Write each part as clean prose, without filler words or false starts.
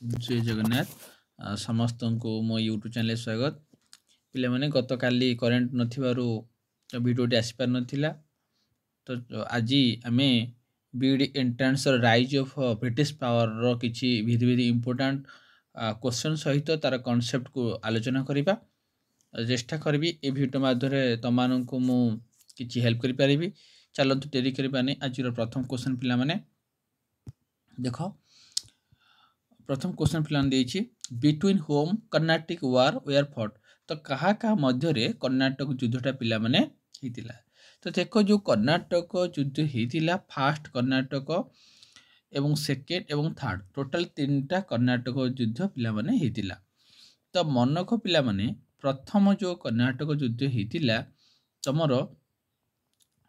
जय जगन्नाथ समस्त को मो यूट्यूब चैनल स्वागत पिले माने गत काली करेंट नथिबारु वीडियोटी आसी पार नथिला तो आज आमे बीडी entrance rise of British power रो किछि विधि विधि इंपोर्टेंट क्वेश्चन सहित तार कांसेप्ट को आलोचना करिबा चेष्टा करबी ए वीडियो माध्यमे तमानन को मु किछि हेल्प करि परिबी चलंतु डेरी करबानी आज रो प्रथम क्वेश्चन पिला माने देखो प्रथम क्वेश्चन प्लान देछि between home Karnataka war where fought तो कहा का मध्य रे कर्नाटक युद्धटा पिला माने हितिला तो देखो जो कर्नाटक युद्ध हितिला फास्ट कर्नाटक एवं सेकेंड एवं थर्ड टोटल तीनटा कर्नाटक युद्ध पिला माने हितिला तो मनक पिला माने प्रथम जो कर्नाटक युद्ध हितिला तमरो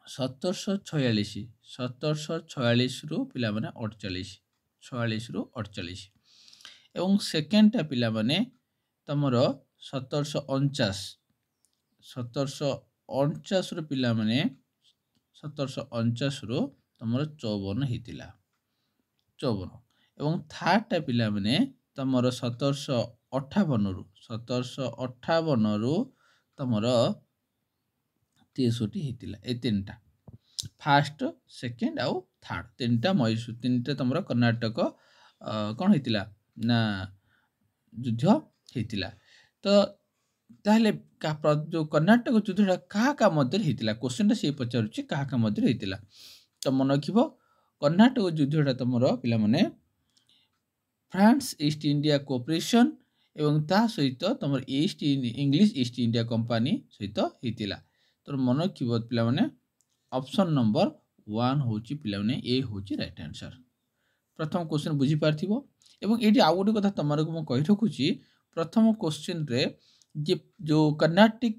1746 रु पिला माने 48 रु 48 एवं सेकेंडटा पिला माने तमर 1749 रु पिला माने 1749 रु तमर 54 हितिला 54 एवं थर्डटा पिला माने तमर 1758 रु तमर 63 हितिला ए तीनटा फास्ट सेकेंड आउ थर्ड तीनटा मैसूर तीनटा तमर कर्नाटक कौन हितिला ना युद्ध हेतिला तो ताहले जो कर्नाटक युद्धटा क्या मध्य हेतिला क्वेश्चनटा से पचारुछि क्या मध्य हेतिला तो मन रखिबो कर्नाटक युद्धटा तमरो पिला माने फ्रांस ईस्ट इंडिया कोऑपरेशन एवं ता सहित तमर इंग्लिश ईस्ट इंडिया कंपनी सहित हेतिला तो मन रखिबो पिला माने ऑप्शन नंबर 1 होची पिला माने ए होची राइट आंसर प्रथम क्वेश्चन बुझी पारथिबो एवं ये आउ गोटे कथा तुम को कही रखुची प्रथम क्वेश्चन रे जो कर्नाटक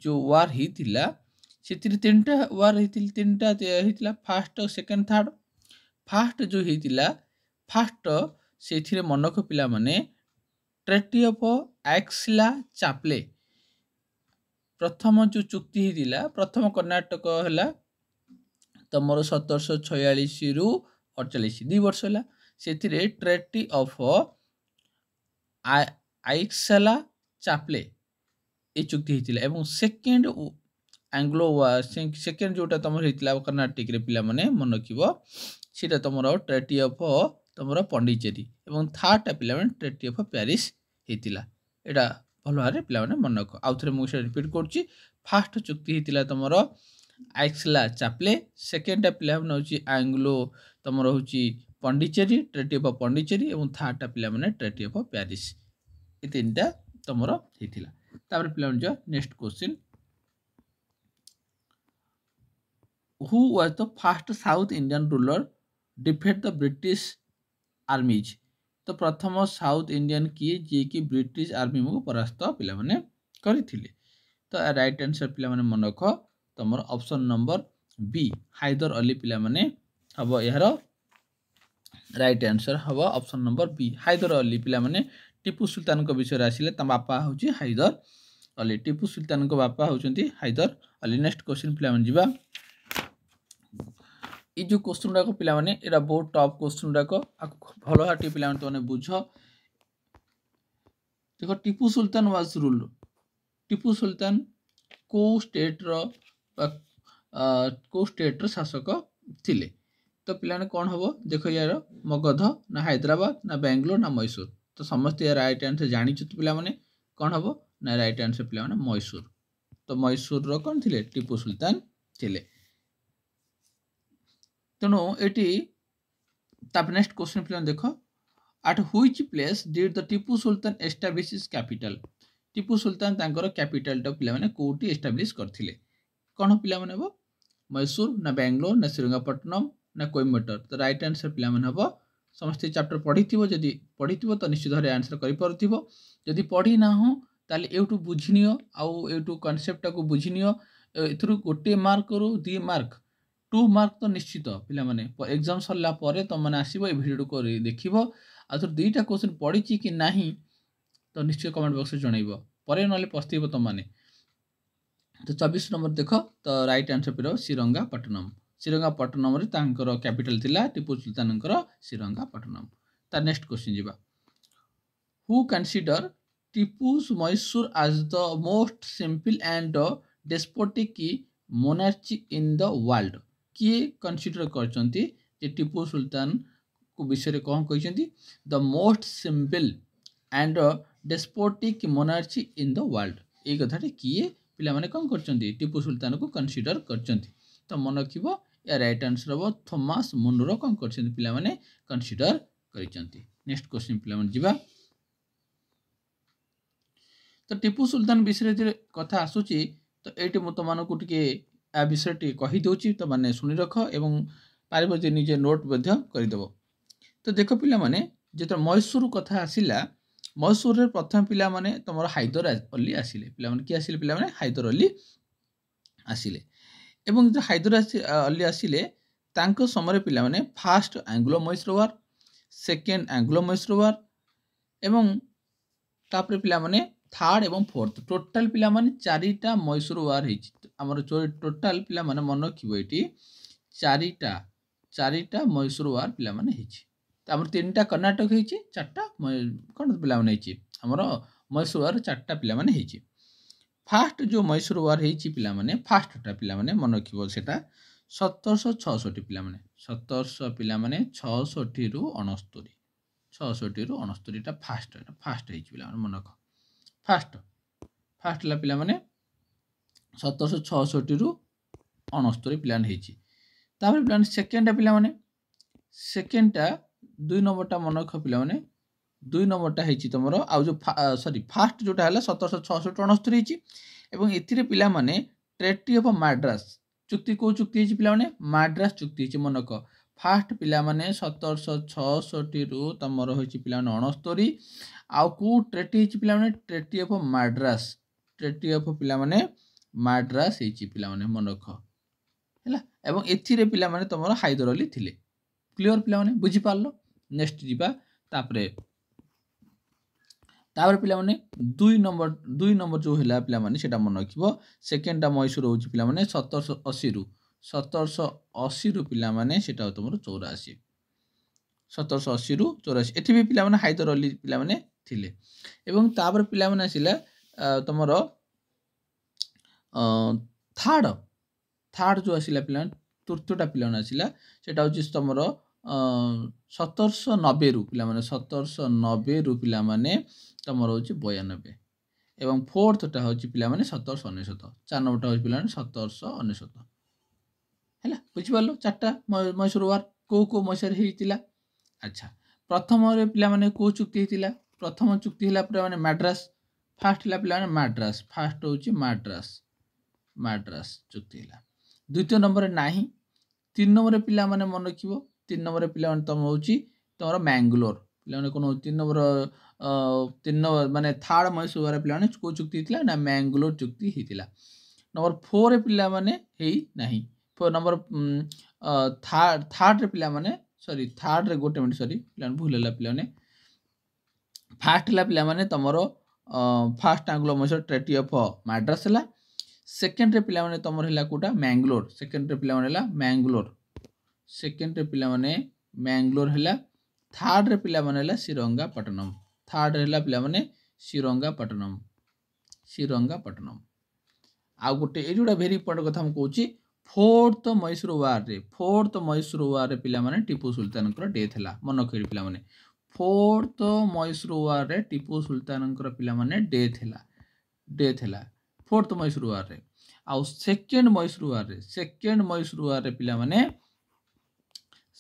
जो वार होता से तीनटा वार होता फास्ट सेकेंड थर्ड फास्ट जो होता फास्ट से मनक पिला माने ट्रेटी ऑफ एक्सला चाप्ले प्रथम जो चुक्ति होता प्रथम कर्नाटक है तमर 1746 रु 48 2 वर्ष है से ट्रेटी ऑफ आइक्सला चाप्ले ये चुक्ति होता है सेकेंड एंग्लो सेकेंड जोटा तुम होता कर्नाटक पिला माने मन रखिबो सीटा तुम ट्रेटी ऑफ तुम पंडिचेरी और थर्डटा पिला माने ट्रेटी ऑफ पेरिस होता एटा भल भाव पिला माने मन रख आउ थे मुझे रिपीट करुच्ची फास्ट चुक्ति होता तुम आइक्सला चाप्ले सेकेंडटा पिला माने एंग्लो तुम हूँ पंडिचेरी ट्रेटी ऑफ पंडिचेरी और थर्डटा पिला माने ट्रेटी ऑफ पेरिस ये तीनटा तुमर होता तापर पिला जो next question who was the first south Indian ruler defeat the British आर्मीज तो प्रथम साउथ इंडियन किए जी कि ब्रिटिश आर्मी को परास्त पिला माने करथिले तो राइट आंसर पिला माने मन रख तुमर option number B Haidar Ali पिला माने हबो यार राइट आंसर हम option number B Haidar Ali पिला माने टीपू सुल्तान को विषय आसिले तम बापा होची हैदर अली टीपू सुल्तान को बापा होचंती हैदर अली नेक्स्ट क्वेश्चन पिला माने जिबा ई जो क्वेश्चन डाको पिला माने एरा बहुत टॉप क्वेश्चन डाको भलो हाटी पिला माने तने बुझो देखो टीपू सुल्तान वाज रूल टीपू सुल्तान को स्टेट रो शासक थिले तो पिलाने कौन हम देखो यार मगध ना हैदराबाद ना बेंगलोर ना मैसूर तो समस्त यार राइट आंसर जानी तो पिला माने कौन हम ना राइट आंसर पिला माने मैसूर तो मैसूर रो कौन थिले टीपू सुल्तान थिले तेणु एटी ताप नेक्स्ट क्वेश्चन पिला देखो at which place did the Tipu Sultan establish his capital Tipu Sultan तांकर कैपिटल टा पिला माने कोठी एस्टाब्लिश करथिले कौन पिला माने हो मैसूर ना बेंगलोर ना श्रीरंगपट्टनम ना कोयम्बटूर तो राइट आंसर पिला माने हबो समस्त चैप्टर पढ़िथिबो जदी पढ़िथिबो तो निश्चित भाव आंसर करि परथिबो जदी पढ़ी ना हो ताले एटू बुझिनियो आउ एटू कांसेप्ट को बुझिनियो एथरु गोटे मार्क रु 2 मार्क 2 मार्क तो निश्चित पिला माने एग्जाम सरला परे तो माने आसीबो ए वीडियो को देखिबो आ तो दुईटा क्वेश्चन पढ़िची कि नाही तो निश्चित कमेंट बॉक्स में जनइबो परे नले पस्तीबो तो माने तो 24 नंबर देखो तो राइट आंसर पिरो श्रीरंगपट्टनम श्रीरंगपट्टनम रे तांकर कैपिटल थिला टीपू सुल्तानकर श्रीरंगपट्टनम तार नेक्स्ट क्वेश्चन जीवा who consider Tipu's Mysore as the most simple and despotic monarchy in the world. किए कंसीडर करचंती जे टीपू सुल्तान को विषय कौन कहते the most simple and despotic monarchy in the world ये कथाटी किए पिला माने कौन करचंती टीपू सुल्तान को कंसीडर करचंती तो मन रखिबो या राइट आंसर हो थॉमस मुनरो कौन करचंती पिला माने कंसीडर करचंती नेक्स्ट क्वेश्चन पिला माने जिबा तो टीपू सुल्तान विषय कथा आसूची तो ये मुझे तुमको टे आ विषय टी कही दूची तो मैंने शुणी रख एवं पारे निजे नोट करदेव तो देख पिला माने जो मैसूर कथा आसला मैसूर प्रथम पिला माने तुम हैदर अली आसिले पिला माने किए आसिले पिला माने हैदर अली आसिले एवं जो हैदर अली आसिले तांको समय पिला माने first Anglo Mysore war second Anglo Mysore war एवं तापर पिला माने थर्ड एवं फोर्थ टोटाल पिला माने चारिटा मैसूर वार हेछि हमर टोटाल पिला माने मन रखिबो एटी चारिटा चारिटा मैसूर वार पिला माने हेछि त हमर तीनटा कर्नाटक हेछि चारटा कोन पिला माने हेछि हमर मैसूर वार चारटा पिला माने हेछि फास्ट जो मैसूर वार हेछि पिला माने फास्टटा पिला माने मन रखिबो सेटा 1766 पिला माने 1700 पिला माने 66 रु 69 66 रु 69 टा फास्ट हेछि पिला माने मन रख फास्ट फास्ट ला पिला माने 1766 रु 69 प्लान हेछि तापर प्लान सेकेंड पिला माने सेकेंड टा 2 नंबर टा मन रख पिला माने 2 नंबर टा हेछि तमरो आ जो सॉरी फास्ट जोटा हला 1766 69 हेछि एवं एथिरे पिला माने ट्रेटी ऑफ मैड्रास चुक्ति को चुक्ति हेछि पिला माने मैड्रास चुक्ति हेछि मन रख फास्ट पिला माने 1766 रु तमरो हेछि पिला माने 69 आउ को ट्रेटी हेछि पिला माने ट्रेटी ऑफ पिला माने मैड्रास हेछि पिला माने मन रख हैला एवं एथिरे पिला माने तमरो हैदर अली थिले क्लियर पिला माने बुझी पारलो नेक्स्ट जिबा तापरे पिला माने 2 नंबर जो हैला पिला माने सेटा मन रखिबो सेकेंड टा मैसूर होछि पिला माने 1780 रु पिला माने सेटा तमरो 84 1780 रु 84 एथि भी पिला माने हैदर अली पिला माने थिले एवं तापर पिला माने आसिला तमरो थर्ड जो आसिला पिला तृतीयटा पिला माने आसिला सेटा होछि तमरो 1790 रु पिला माने 1790 रु पिला माने तमरो होछि 92 एवं फोर्थ टा होछि पिला माने 1799 चार नंबर टा होछि पिला माने 1799 हैला बुझि पालो चारटा मैसूर वार को मैसूर हेतिला अच्छा प्रथम रे पिला माने को चुक्ति हेतिला प्रथम चुक्ति हला पिला माने मैड्रास फास्ट हला पिला माने मैड्रास फास्ट होछि मैड्रास चुक्ति हला द्वितीय नंबर रे नाही तीन नंबर रे पिला माने मन रखिबो तीन नंबर रे पिला माने तम होछि तमरो मैंगलोर पिला माने कोन तीन नंबर माने थर्ड मैसूर वार पिला माने को चुक्ति हेतिला ना मैंगलोर चुक्ति हेतिला नंबर 4 रे पिला माने हेई नाही फोर नंबर थर्ड रे पिला माने सॉरी थर्ड रे गोटे मिनिट सॉरी पिला भूल हला पिला माने फास्ट हला पिला माने तमरो first Anglo Mysore treaty of Madras हला सेकेंड रे पिला माने तमरो हला कोटा मैंगलोर सेकेंड रे पिला माने हला मैंगलोर सेकेंड रे पिला माने मैंगलोर हला थर्ड रे पिला माने हला श्रीरंगापट्टनम थर्ड रे हला पिला माने श्रीरंगापट्टनम आ गोटे ए जोडा वेरी इंपोर्टेंट कथा हम कहूची फोर्थ मैसूर वार रे पिला माने टीपू सुल्तान कर डेथ हला मन रखि पिला माने फोर्थ मैसूर वार रे टीपू सुल्तान कर पिला माने डेथ हला फोर्थ मैसूर वार रे आ सेकेंड मैसूर वार रे पिला माने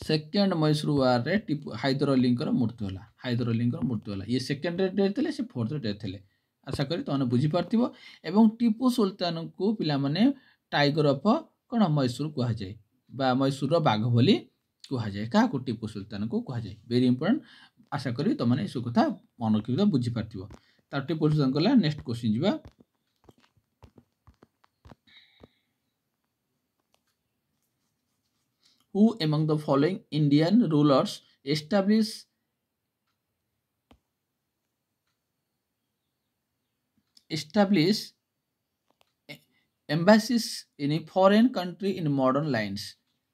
सेकेंड मैसूर वार रे टीपू हैदर अली कर मृत्यु हला ये सेकेंड रे डेथ हले से फोर्थ रे डेथ हले आशा करी तने बुझी पारथिबो एवं टीपू सुल्तान को पिला माने टाइगर ऑफ कोन मैसूर कहा जाय बा मैसूर रो बाघ बोली कहा जाय का को टीपू सुल्तान को कहा जाय वेरी इंपोर्टेंट आशा करी त माने इसु कथा मन रखिबो बुझी पारथिबो ता टीपू सुल्तान कला नेक्स्ट क्वेश्चन जिबा who among the following Indian rulers established embassies in a foreign country in modern lines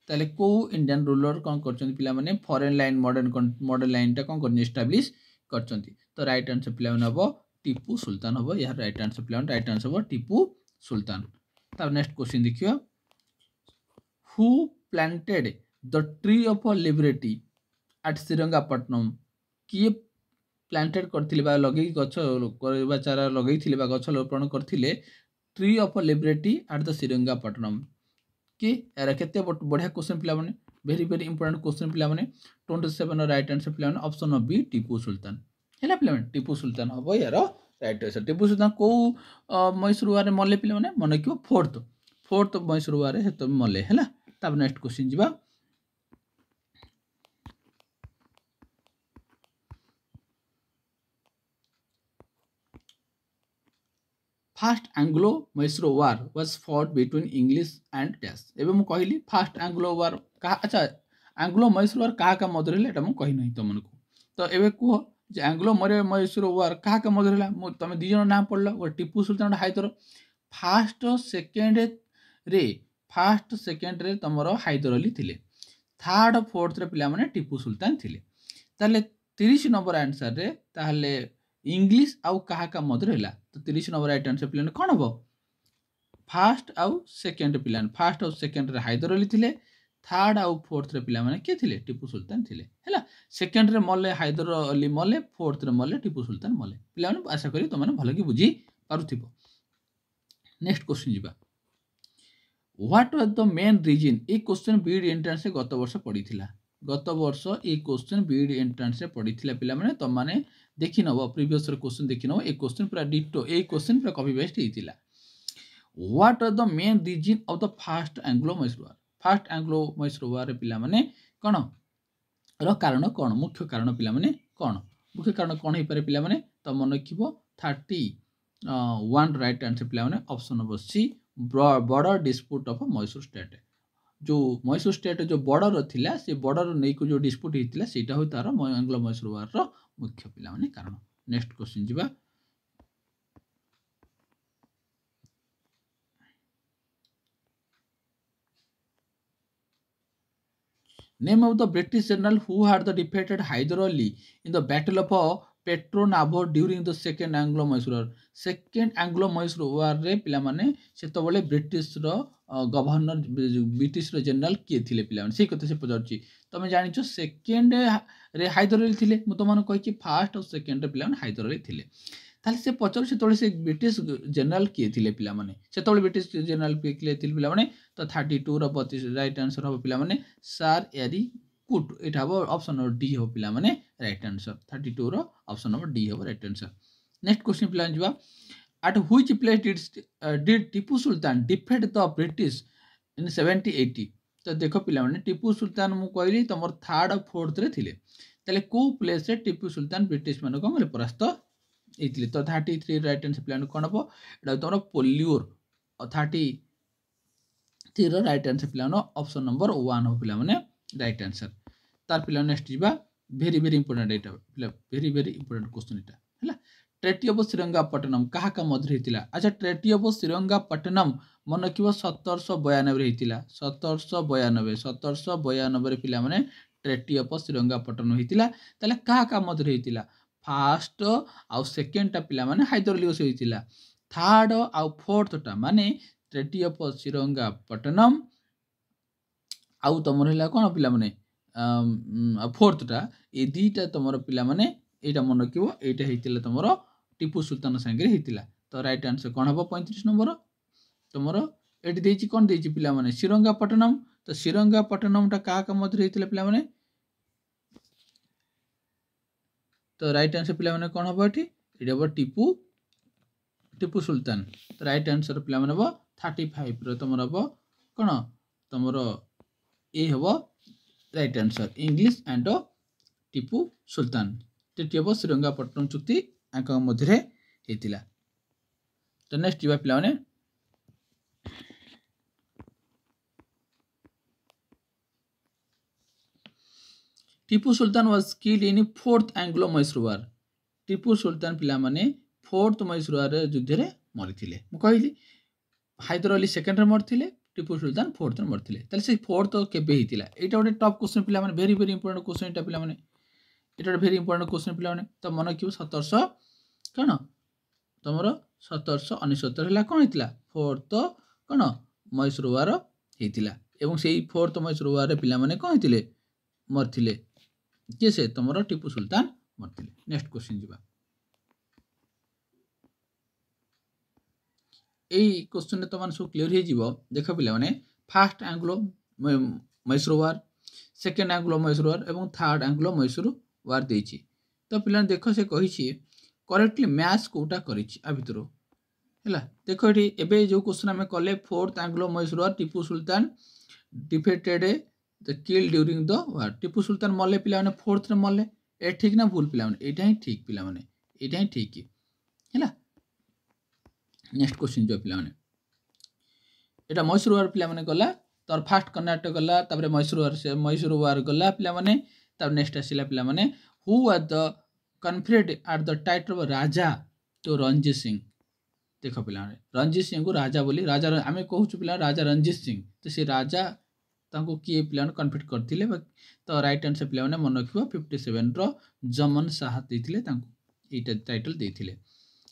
ताले को इंडियन रूलर कौन करछन पिला माने फॉरेन लाइन मॉडर्न लाइन टा कौन करनी एस्टैब्लिश करचंती। तो राइट आंसर पिला हबो टीपू सुल्तान हबो। यार राइट आंसर पिला राइट आंसर हबो टीपू सुल्तान। तब नेक्स्ट क्वेश्चन देखियो, who planted the tree of liberty at Srirangapatnam? किए प्लांटेड करथिले बा लगे गछ करबा चारा लगेइथिले बा गछ रोपण करथिले tree of liberty at the Srirangapatnam? कि एरा केते बढ़िया क्वेश्चन पिला माने, वेरी वेरी इंपोर्टेंट क्वेश्चन पिला माने। 27 राइट आंसर पिला माने ऑप्शन बी टीपू सुल्तान हैला पिला माने। टीपू सुल्तान हबो यार राइट आंसर। टीपू सुल्तान को मैसूर वार मले पिला माने मन कि फोर्थ मैसूर वार हेत मले हैला। तब नेक्स्ट क्वेश्चन जिबा, fast Anglo Mysore war was fought between English and dash. एबे मु कहली फास्ट एंग्लो वार का, अच्छा एंग्लो मैसूर वार का मध्य एटा मु कहि नहीं तुमको। तो एबे कह जे एंग्लो मैसूर वार का मध्य है, तुम दी जन ना पढ़ल, गोटे टीपू सुल्तान हैदर। फास्ट सेकेंड रे तुमर हैदर अली थिले, थर्ड फोर्थ रे पिला माने टीपू सुल्तान थिले। ताले 30 नंबर आंसर रे ताले इंग्लिश आउ का मध्य है। तो 30 नंबर राइट आंसर पिलाने कौन हम, फास्ट आउ सेकेंड पिलाने, फास्ट आउ सेकेंड रे हैदर अली थिले, थर्ड आउ फोर्थ रे पिला माने के थिले टीपू सुल्तान थिले हैला। सेकेंड रे मले हैदर अली मले, फोर्थ रे मले टीपू सुल्तान मले। पिला माने आशा करी तुम माने भल कि बुझी पारुथिबो। नेक्स्ट क्वेश्चन जिबा, what was the main reason? ए क्वेश्चन बीड एंट्रेंस से गत वर्ष पड़ीथिला, गत वर्ष ए क्वेश्चन बीड एंट्रेंस से पड़ीथिला। पिला माने तुम माने देखि नबो, प्रीवियस क्वेश्चन देखि नबो। ए क्वेश्चन पूरा डिटो ए क्वेश्चन पूरा कॉपी पेस्ट हेतिला। What are the main reason of the first Anglo Mysore war? First Anglo Mysore war पिला माने कोन रो कारण, कोन मुख्य कारण पिला माने कोन मुख्य कारण कोन हे पारे पिला माने? तो मन रखिबो 31 राइट आंसर पिला माने option number C, border dispute of Mysore state. जो मैसूर स्टेट जो बॉर्डर थिला, से बॉर्डर नै को जो डिस्प्यूट हेतिला सेटा हो तार एंग्लो मैसूर वार रो मुख्य पिला माने कारण। नेक्स्ट क्वेश्चन जिबा, name of the British general who had the defeated Haidar Ali in the battle of Porto Novo during the second Anglo Mysore war? Second Anglo Mysore war रे पिला माने सेतबले ब्रिटिश रो गवर्नर, ब्रिटिश रो जनरल किए थिले पिला माने, से कते से पजाउची। तमे जानिचो सेकेंड रे हैदर अली थिले, मु तो माने कहि फास्ट और सेकेंड रे पिला माने हैदर अली थिले। ताले से पचार से ब्रिटिश जनरल किए थिले पिला माने, सेतबले ब्रिटिश जनरल किए थिले पिला माने। तो 32 रो 32 राइट आंसर हो पिला माने सर एरी कुट। एटा हो ऑप्शन नंबर डी हो पिला माने राइट आंसर। 32 रो ऑप्शन नंबर डी हो राइट आंसर। नेक्स्ट क्वेश्चन पिला जिबा, eight which place did Tipu Sultan defeat the British in 1780? तो देखो पिला माने टीपू सुल्तान मु कहली तमर थर्ड और फोर्थ रे थिले, ताले को प्लेस रे टीपू सुल्तान ब्रिटिश माने को माने परास्त एथिले। तो 33 राइट आंसर पिला कोन हो, एटा तमर पोल्यूर। और 33 रो राइट आंसर पिला ऑप्शन नंबर 1 हो पिला माने राइट आंसर। तार पिला नेक्स्ट जिबा, वेरी वेरी इंपोर्टेंट एटा पिला, वेरी वेरी इंपोर्टेंट क्वेश्चन एटा हैला। ट्रेटी ऑफ श्रीरंगापट्टनम कहा का मध्य हेतिला? अच्छा ट्रेटी ऑफ श्रीरंगापट्टनम मन किबो 1792 रे हेतिला। 1792 रे पिला माने ट्रेटी ऑफ श्रीरंगापट्टनम हेतिला। ताले कहा का मध्य हेतिला? फास्ट आउ सेकेंड टा पिला माने हैदर अली से हेतिला, थर्ड आउ फोर्थ टा माने ट्रेटी ऑफ श्रीरंगापट्टनम आउ तमर हिला कोन पिला माने फोर्थ टा, ए दीटा तमर पिला माने एटा मन रखिबो, एटा हेतिला तमर टीपू सुल्तान संगे हेतिला। तो राइट आंसर कोन हबो 35 नंबर तमर एटी देछि, कोन देछि पिला माने श्रीरंगापट्टनम। तो श्रीरंगापट्टनम टा का मध्य हेतिला पिला माने? तो राइट आंसर पिला माने कोन हबो? एटी हबो टीपू सुल्तान। तो राइट आंसर पिला माने हबो 35 रो तमर हबो कोन तमर ए हबो right answer, English and Tipu Sultan. Treaty of Srirangapatnam चुक्ति आंक मध्य हेतिला। तो नेक्स्ट जिबा पिला माने, Tipu Sultan was killed in fourth Anglo Mysore war. Tipu Sultan पिला माने फोर्थ मैसूर वार युद्ध रे मरिथिले। मु कहली हैदर अली सेकेंड रे मरथिले, टीपू सुल्तान फोर्थ रे मरथिले। ताले से फोर्थ केबे हेतिला? एटा गोटे टॉप क्वेश्चन पिला माने, वेरी वेरी इंपोर्टेंट क्वेश्चन एटा पिला माने। এটা भेरी इंपोर्टेंट क्वेश्चन पिला तो मन रखियो 1700 कौन तुम 1769 है कौन होता फोर्थ कौन मैसूर वार होता एवं से फोर्थ मैसूर वार पिला माने कौन होते मरथिले किए से तुम टीपू सुल्तान मरथिले। नेक्स्ट क्वेश्चन जीवा এই क्वेश्चन तुम सब क्लियर हो देख पे first Anglo Mysore war second Anglo Mysore war और थर्ड आंग्लो मैसूर वार देछि तो पिला देख से कही करेक्टली मैच कोटा करी भितर है देख ये एवं जो क्वेश्चन आम कले fourth Anglo Mysore war Tipu Sultan defeated the kill during the war Tipu Sultan मले पिला फोर्थ रे मले ए ठीक ना भूल पिला यहाँ ही ठीक पिला यहाँ ही ठीक है। नेक्स्ट क्वेश्चन जो पिला एटा मैसूर वार पिला गला तार फास्ट कर्नाटक गला तापर मैसूर वार गला पिला नेक्स्ट आसला पिला who are the conferred at the title of Raja to Ranjit Singh देख पिला रणजीत सिंह को राजा बोली राजा आम कहूँ पिला राजा रणजीत सिंह तो सी राजा किए पिला कन्फरेट करते तो राइट आंसर पिला मन रख 57 जमन शाह देते टाइटल देते।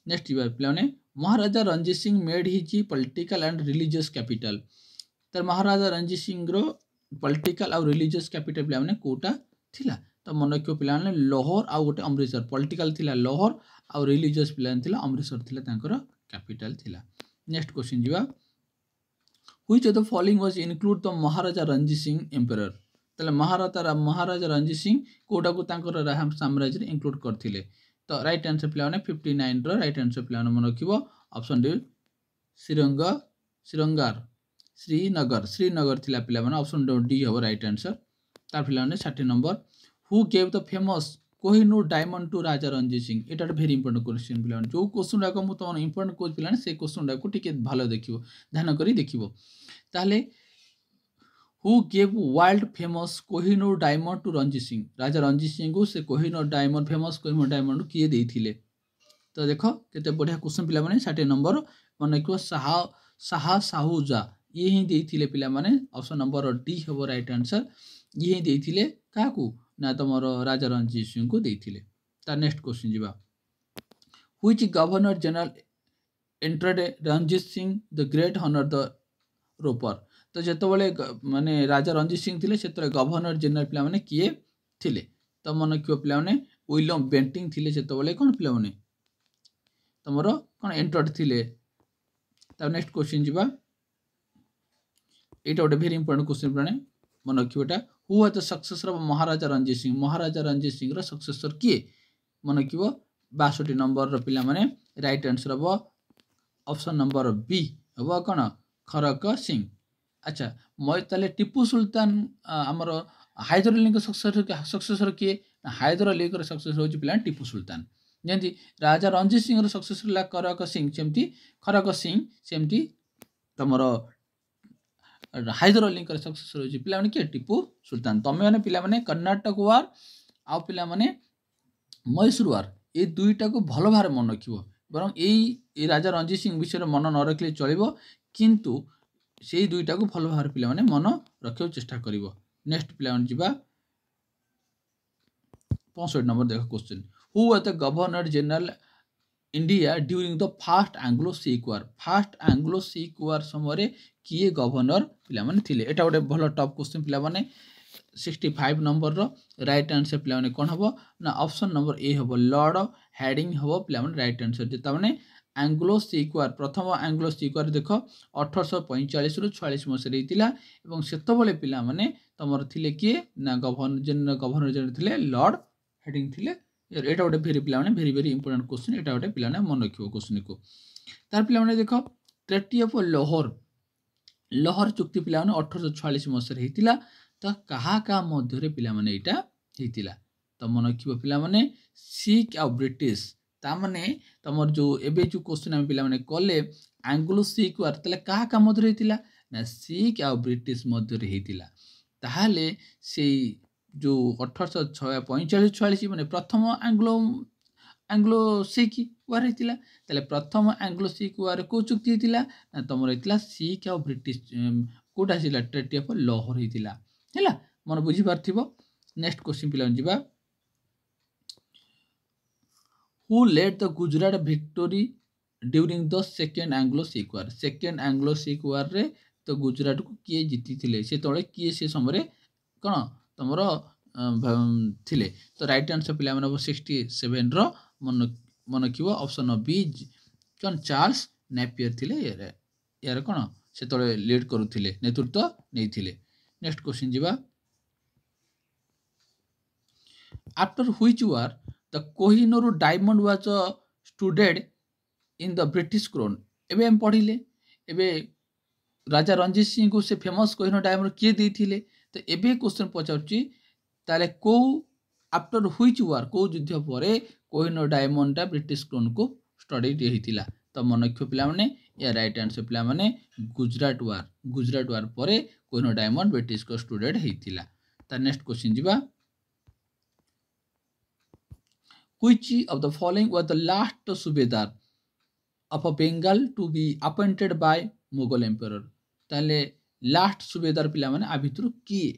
नेक्स्ट पिला Maharaja Ranjit Singh made his political and religious capital तर महाराजा रणजीत सिंह रो पॉलिटिकल और रिलीजियस कैपिटल पिला कोटा थिला तो मन रखियो पिला लाहौर आउ गोटे अमृतसर पॉलिटिकल थिला लाहौर और रिलीजियस पिला थिला अमृतसर थिला तांकर कैपिटल थिला। नेक्स्ट क्वेश्चन जीवा which of the following was include the Maharaja Ranjit Singh emperor तले महाराजा रणजीत सिंह कोटा को तांकर साम्राज्य रे इंक्लूड करथिले तो राइट आंसर पिला 59 रो राइट आंसर पिला मन रखिबो ऑप्शन डी श्रीनगर थिला पिला ऑप्शन डी हो राइट आंसर तार पिला 60 number who gave the famous Kohinoor diamond to Raja Ranjit Singh एटा भेरी इंपोर्टेंट क्वेश्चन पिला जो क्वेश्चन डाक मु तुम इंपोर्टेंट क्वेश्चन पिला से क्वेश्चन डाक टिके भालो देखिबो ध्यान करी देखिबो ताले who gave world famous Kohinoor diamond to Ranjit Singh Raja Ranjit Singh को से Kohinoor diamond famous Kohinoor diamond किए देथिले तो देखो केते बढ़िया क्वेश्चन पिला 60 नंबर मन रखिबो शाह साहुजा ये ही देथिले पिला ऑप्शन नंबर डी हो राइट आंसर ये ही देथिले काकू ना तुमर राजा रणजीत सिंह को देथिले। तार नेक्स्ट क्वेश्चन जीवा which governor general entered Ranjit Singh the great honour the Ropar तो जेतबले माने राजा रणजीत सिंह थिले सेतरे गवर्नर जनरल पिला माने किए थिले तो मन क्यों पिला माने विलियम बेंटिंग थिले सेतबले कोन पिला माने तमरो कोन एंटर्ड थिले। तार नेक्स्ट क्वेश्चन जीवा एटा ओटे वेरी इंपोर्टेंट क्वेश्चन पिला मन रखियोटा who are the successor of Maharaja Ranjit Singh रो सक्सेसर किए मन रखिबो 62 नंबर रो पिला माने राइट आंसर हो ऑप्शन नंबर बी हो कोन खरक सिंह। अच्छा मैं ताले टीपू सुल्तान आमर हैदर अली सक्सेसर किए हैदर अली सक्सेसर हो पिला टीपू सुल्तान जमी राजा रणजीत सिंह सक्सेसर करक सिंह सेमती खरक सिंह सेमती तुमर हैदर अली सक्सेसर हो पिला किए टीपू सुल्तान तमें मैंने पिला कर्नाटक वार आउ पिला मैसूर वार ये दुईटा को भल भाव मन रख बर यही राजा रणजीत सिंह विषय मन न रखिले चलो किंतु से दुईटा को भल भाव पिला मन रखा चेष्टा कर। नेक्स्ट पिला जा 65 नंबर देख question who was the governor general India during the first Anglo Sikh war समय किए गवर्नर पिला थिले एटा गोटे भल टफ क्वेश्चन पिला 65 नंबर रो राइट आंसर पिला कौन हम ना ऑप्शन नंबर ए हम लॉर्ड हेडिंग हम पिला राइट आंसर जेता एंग्लो सिख वार प्रथम एंग्लो सिख वार देख 1845 रु 46 मसीह होता सेतबले पिला तुम थिले किए ना गवर्नर जनरल थिले लॉर्ड हेडिंग थिले एटा गोटे भेरी पिला भेरी भेरी इंपोर्टेंट क्वेश्चन एटा गोटे पिला मन रखियो क्वेश्चन को तार पिला देख ट्रेटी ऑफ लाहौर चुक्ति पिला 1846 मसीह होता तो क्या मध्य पिला यहाँ तो मन रखियो पिला सिख आ ब्रिटिश ताने तुम जो एबे जो क्वेश्चन आम पिला कले एंग्लो सिख वार क्या मध्य होता ना सिख आ ब्रिटिश मध्य होता ताहले से जो 1845 माने प्रथम एंग्लो सिख वार होता प्रथम एंग्लो सिख वार को चुक्ति होता ना तुम होता सिख आ ब्रिटिश कोटा ट्रेटी ऑफ लाहौर होता है मन बुझी पार्थिबो। नेक्स्ट क्वेश्चन पिला जा who led the Gujarat victory during the second Anglo Sikh war second Anglo Sikh war रे तो गुजरात को किए जीति थिले से तळे किए से समय कौन तुमर थिले तो राइट आंसर पिला माने 67 रो मन मन किबो ऑप्शन बी कौन चार्ल्स नेपियर थिले यार कौन से तळे लीड करूथिले नेतृत्व नै थिले नेक्स्ट क्वेश्चन जीवा after which war the Kohinoor diamond was studded in the British crown एबे हम पढ़िले एबे राजा रणजीत सिंह को से फेमस कोहिनूर डायमंड किए देथिले तो एबे क्वेश्चन पचाउची ताले को आफ्टर व्हिच वार को युद्ध परे कोहिनूर डायमंड टा ब्रिटिश क्राउन को स्टडी हेतिला तो मनक्ष पिला माने या राइट आंसर पिला माने गुजरात वार परे कोहिनूर डायमंड ब्रिटिश को स्टूडेंट हेतिला ता नेक्स्ट क्वेश्चन जीवा which of the following was the last subedar of Bengal to be appointed by Mughal emperor ताले लास्ट सुबेदार पिला माने आ भितरु किए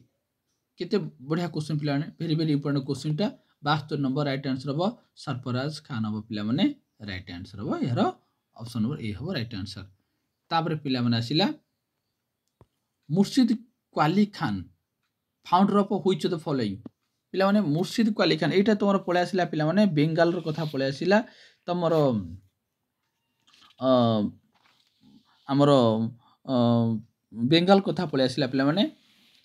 केते बढ़िया क्वेश्चन पिला माने वेरी वेरी इंपोर्टेंट क्वेश्चन टा 72 नंबर राइट आंसर हबो सरफराज खान हबो पिला माने राइट आंसर हबो यार ऑप्शन नंबर ए हबो राइट आंसर तापर पिला माने आसिला Murshid Quli Khan founder of which of the following पिला माने मुर्शिद क्वाली खान एटा तमरो पळे आसिला पिला माने बेंगाल रो कथा पळे आसिला तमरो हमरो बेंगाल कथा पळे आसिला पिला माने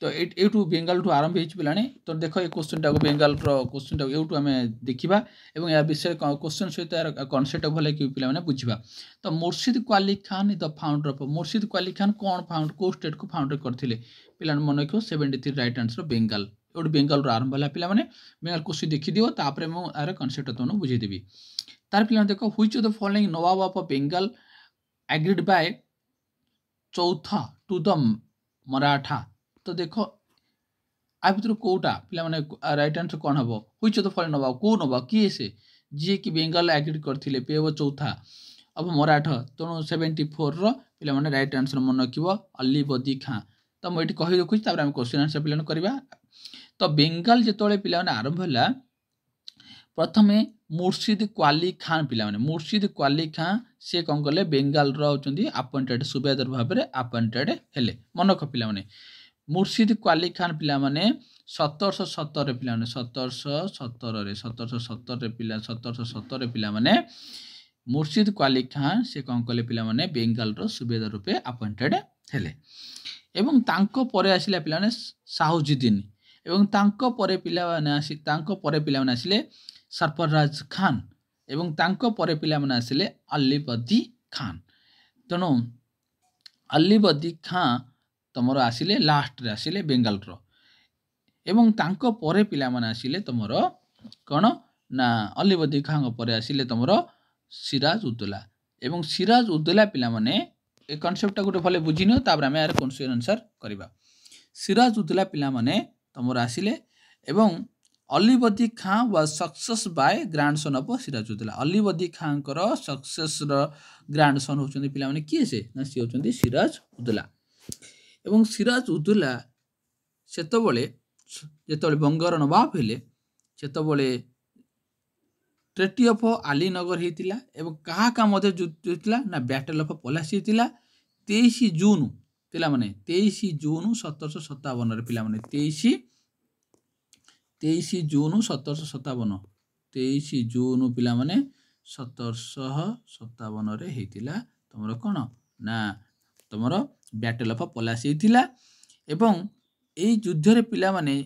तो एटू बेंगाल टू आरंभ हेच पिलाने तो देखो ये क्वेश्चन टा को बेंगाल रो क्वेश्चन टा एटू हमें देखिबा एवं या विषय क्वेश्चन सहित यार कांसेप्ट भले कि पिला माने बुझिबा तो Murshid Quli Khan the founder of Murshid Quli Khan कोन फाउंड को स्टेट को फाउंडर करथिले पिला मन को 73 राइट आंसर बेंगाल ओड बेंगाल रो आरंभ होला पिला माने बेंगाल क्वेश्चन देखि दियो तापरे मु यार कांसेप्ट तनो बुझे देबी तार पिला देखो which of the following Nawab of Bengal agreed by चौथा टू द मराठा तो देखो आ भितर कोटा पिला माने राइट आंसर कोन हबो व्हिच ऑफ द फॉलोइंग नवाब को नवाब किए से जे कि बेंगाल एग्रीड करथिले पेव चौथा अब मराठा तनो 74 रो पिला माने राइट आंसर मन रखिबो अली बदी खां तो मैं कहि देखु तापर हम क्वेश्चन आंसर पिला करबा तो बेंगाल जेतोले पिला माने आरंभ होला प्रथमे मुर्शिद क्वाली खान पिला माने मुर्शिद क्वाली खान से कोन करले बेंगाल रो होचंदी अपॉइंटेड सुबेदार भाबरे अपॉइंटेड हेले मन को पिला माने मुर्शिद क्वाली खान पिला माने 1717 रे पिला माने 1717 रे पिला 1717 रे पिला माने मुर्शिद क्वाली खान से कोन करले पिला माने बेंगाल रो सुबेदार रूपे अपॉइंटेड हेले एवं तांको परे आसिला पिला माने साहुजुद्दीन एवं तांको परे पिला माने आसिले सरफराज खान एवं तांको परे पिला माने आसिले अलीबदी खान तनो अलीबदी खान तमर आसिले लास्ट रे आसिले बेंगाल रो एवं तांको परे पिला माने आसिले तमर कोन ना अलीबदी खान परे आसिले तमर सिराज उद्दौला एवं सिराज उद्दौला पिला माने ए कांसेप्ट टा गुटे भले बुझिनो तापर हम यार क्वेश्चन आंसर करबा सिराज उद्दौला पिला माने तमर आसिले एवं Alivardi Khan was success by grandson of Siraj Uddaula Alivardi Khan कर सक्सेस रो ग्रैंडसन होचंदी पिला माने किए से ना सी होचंदी सिराज उद्दौला एवं सिराज उद्दौला सेतबळे जेतबळे बंगर नवाब हेले सेतबळे ट्रेटी ऑफ आलीनगर हेतिला एवं कहा का मध्य युद्ध हेतिला ना बैटल ऑफ पलासी हेतिला 23 जून पिला माने 23 जून 1757 रे पिला माने 23 जून 1757 23 जून पिला माने 1757 रे हेतिला तमरो कोन ना तमरो बैटल ऑफ पलासी हेतिला एवं ए युद्ध रे पिला माने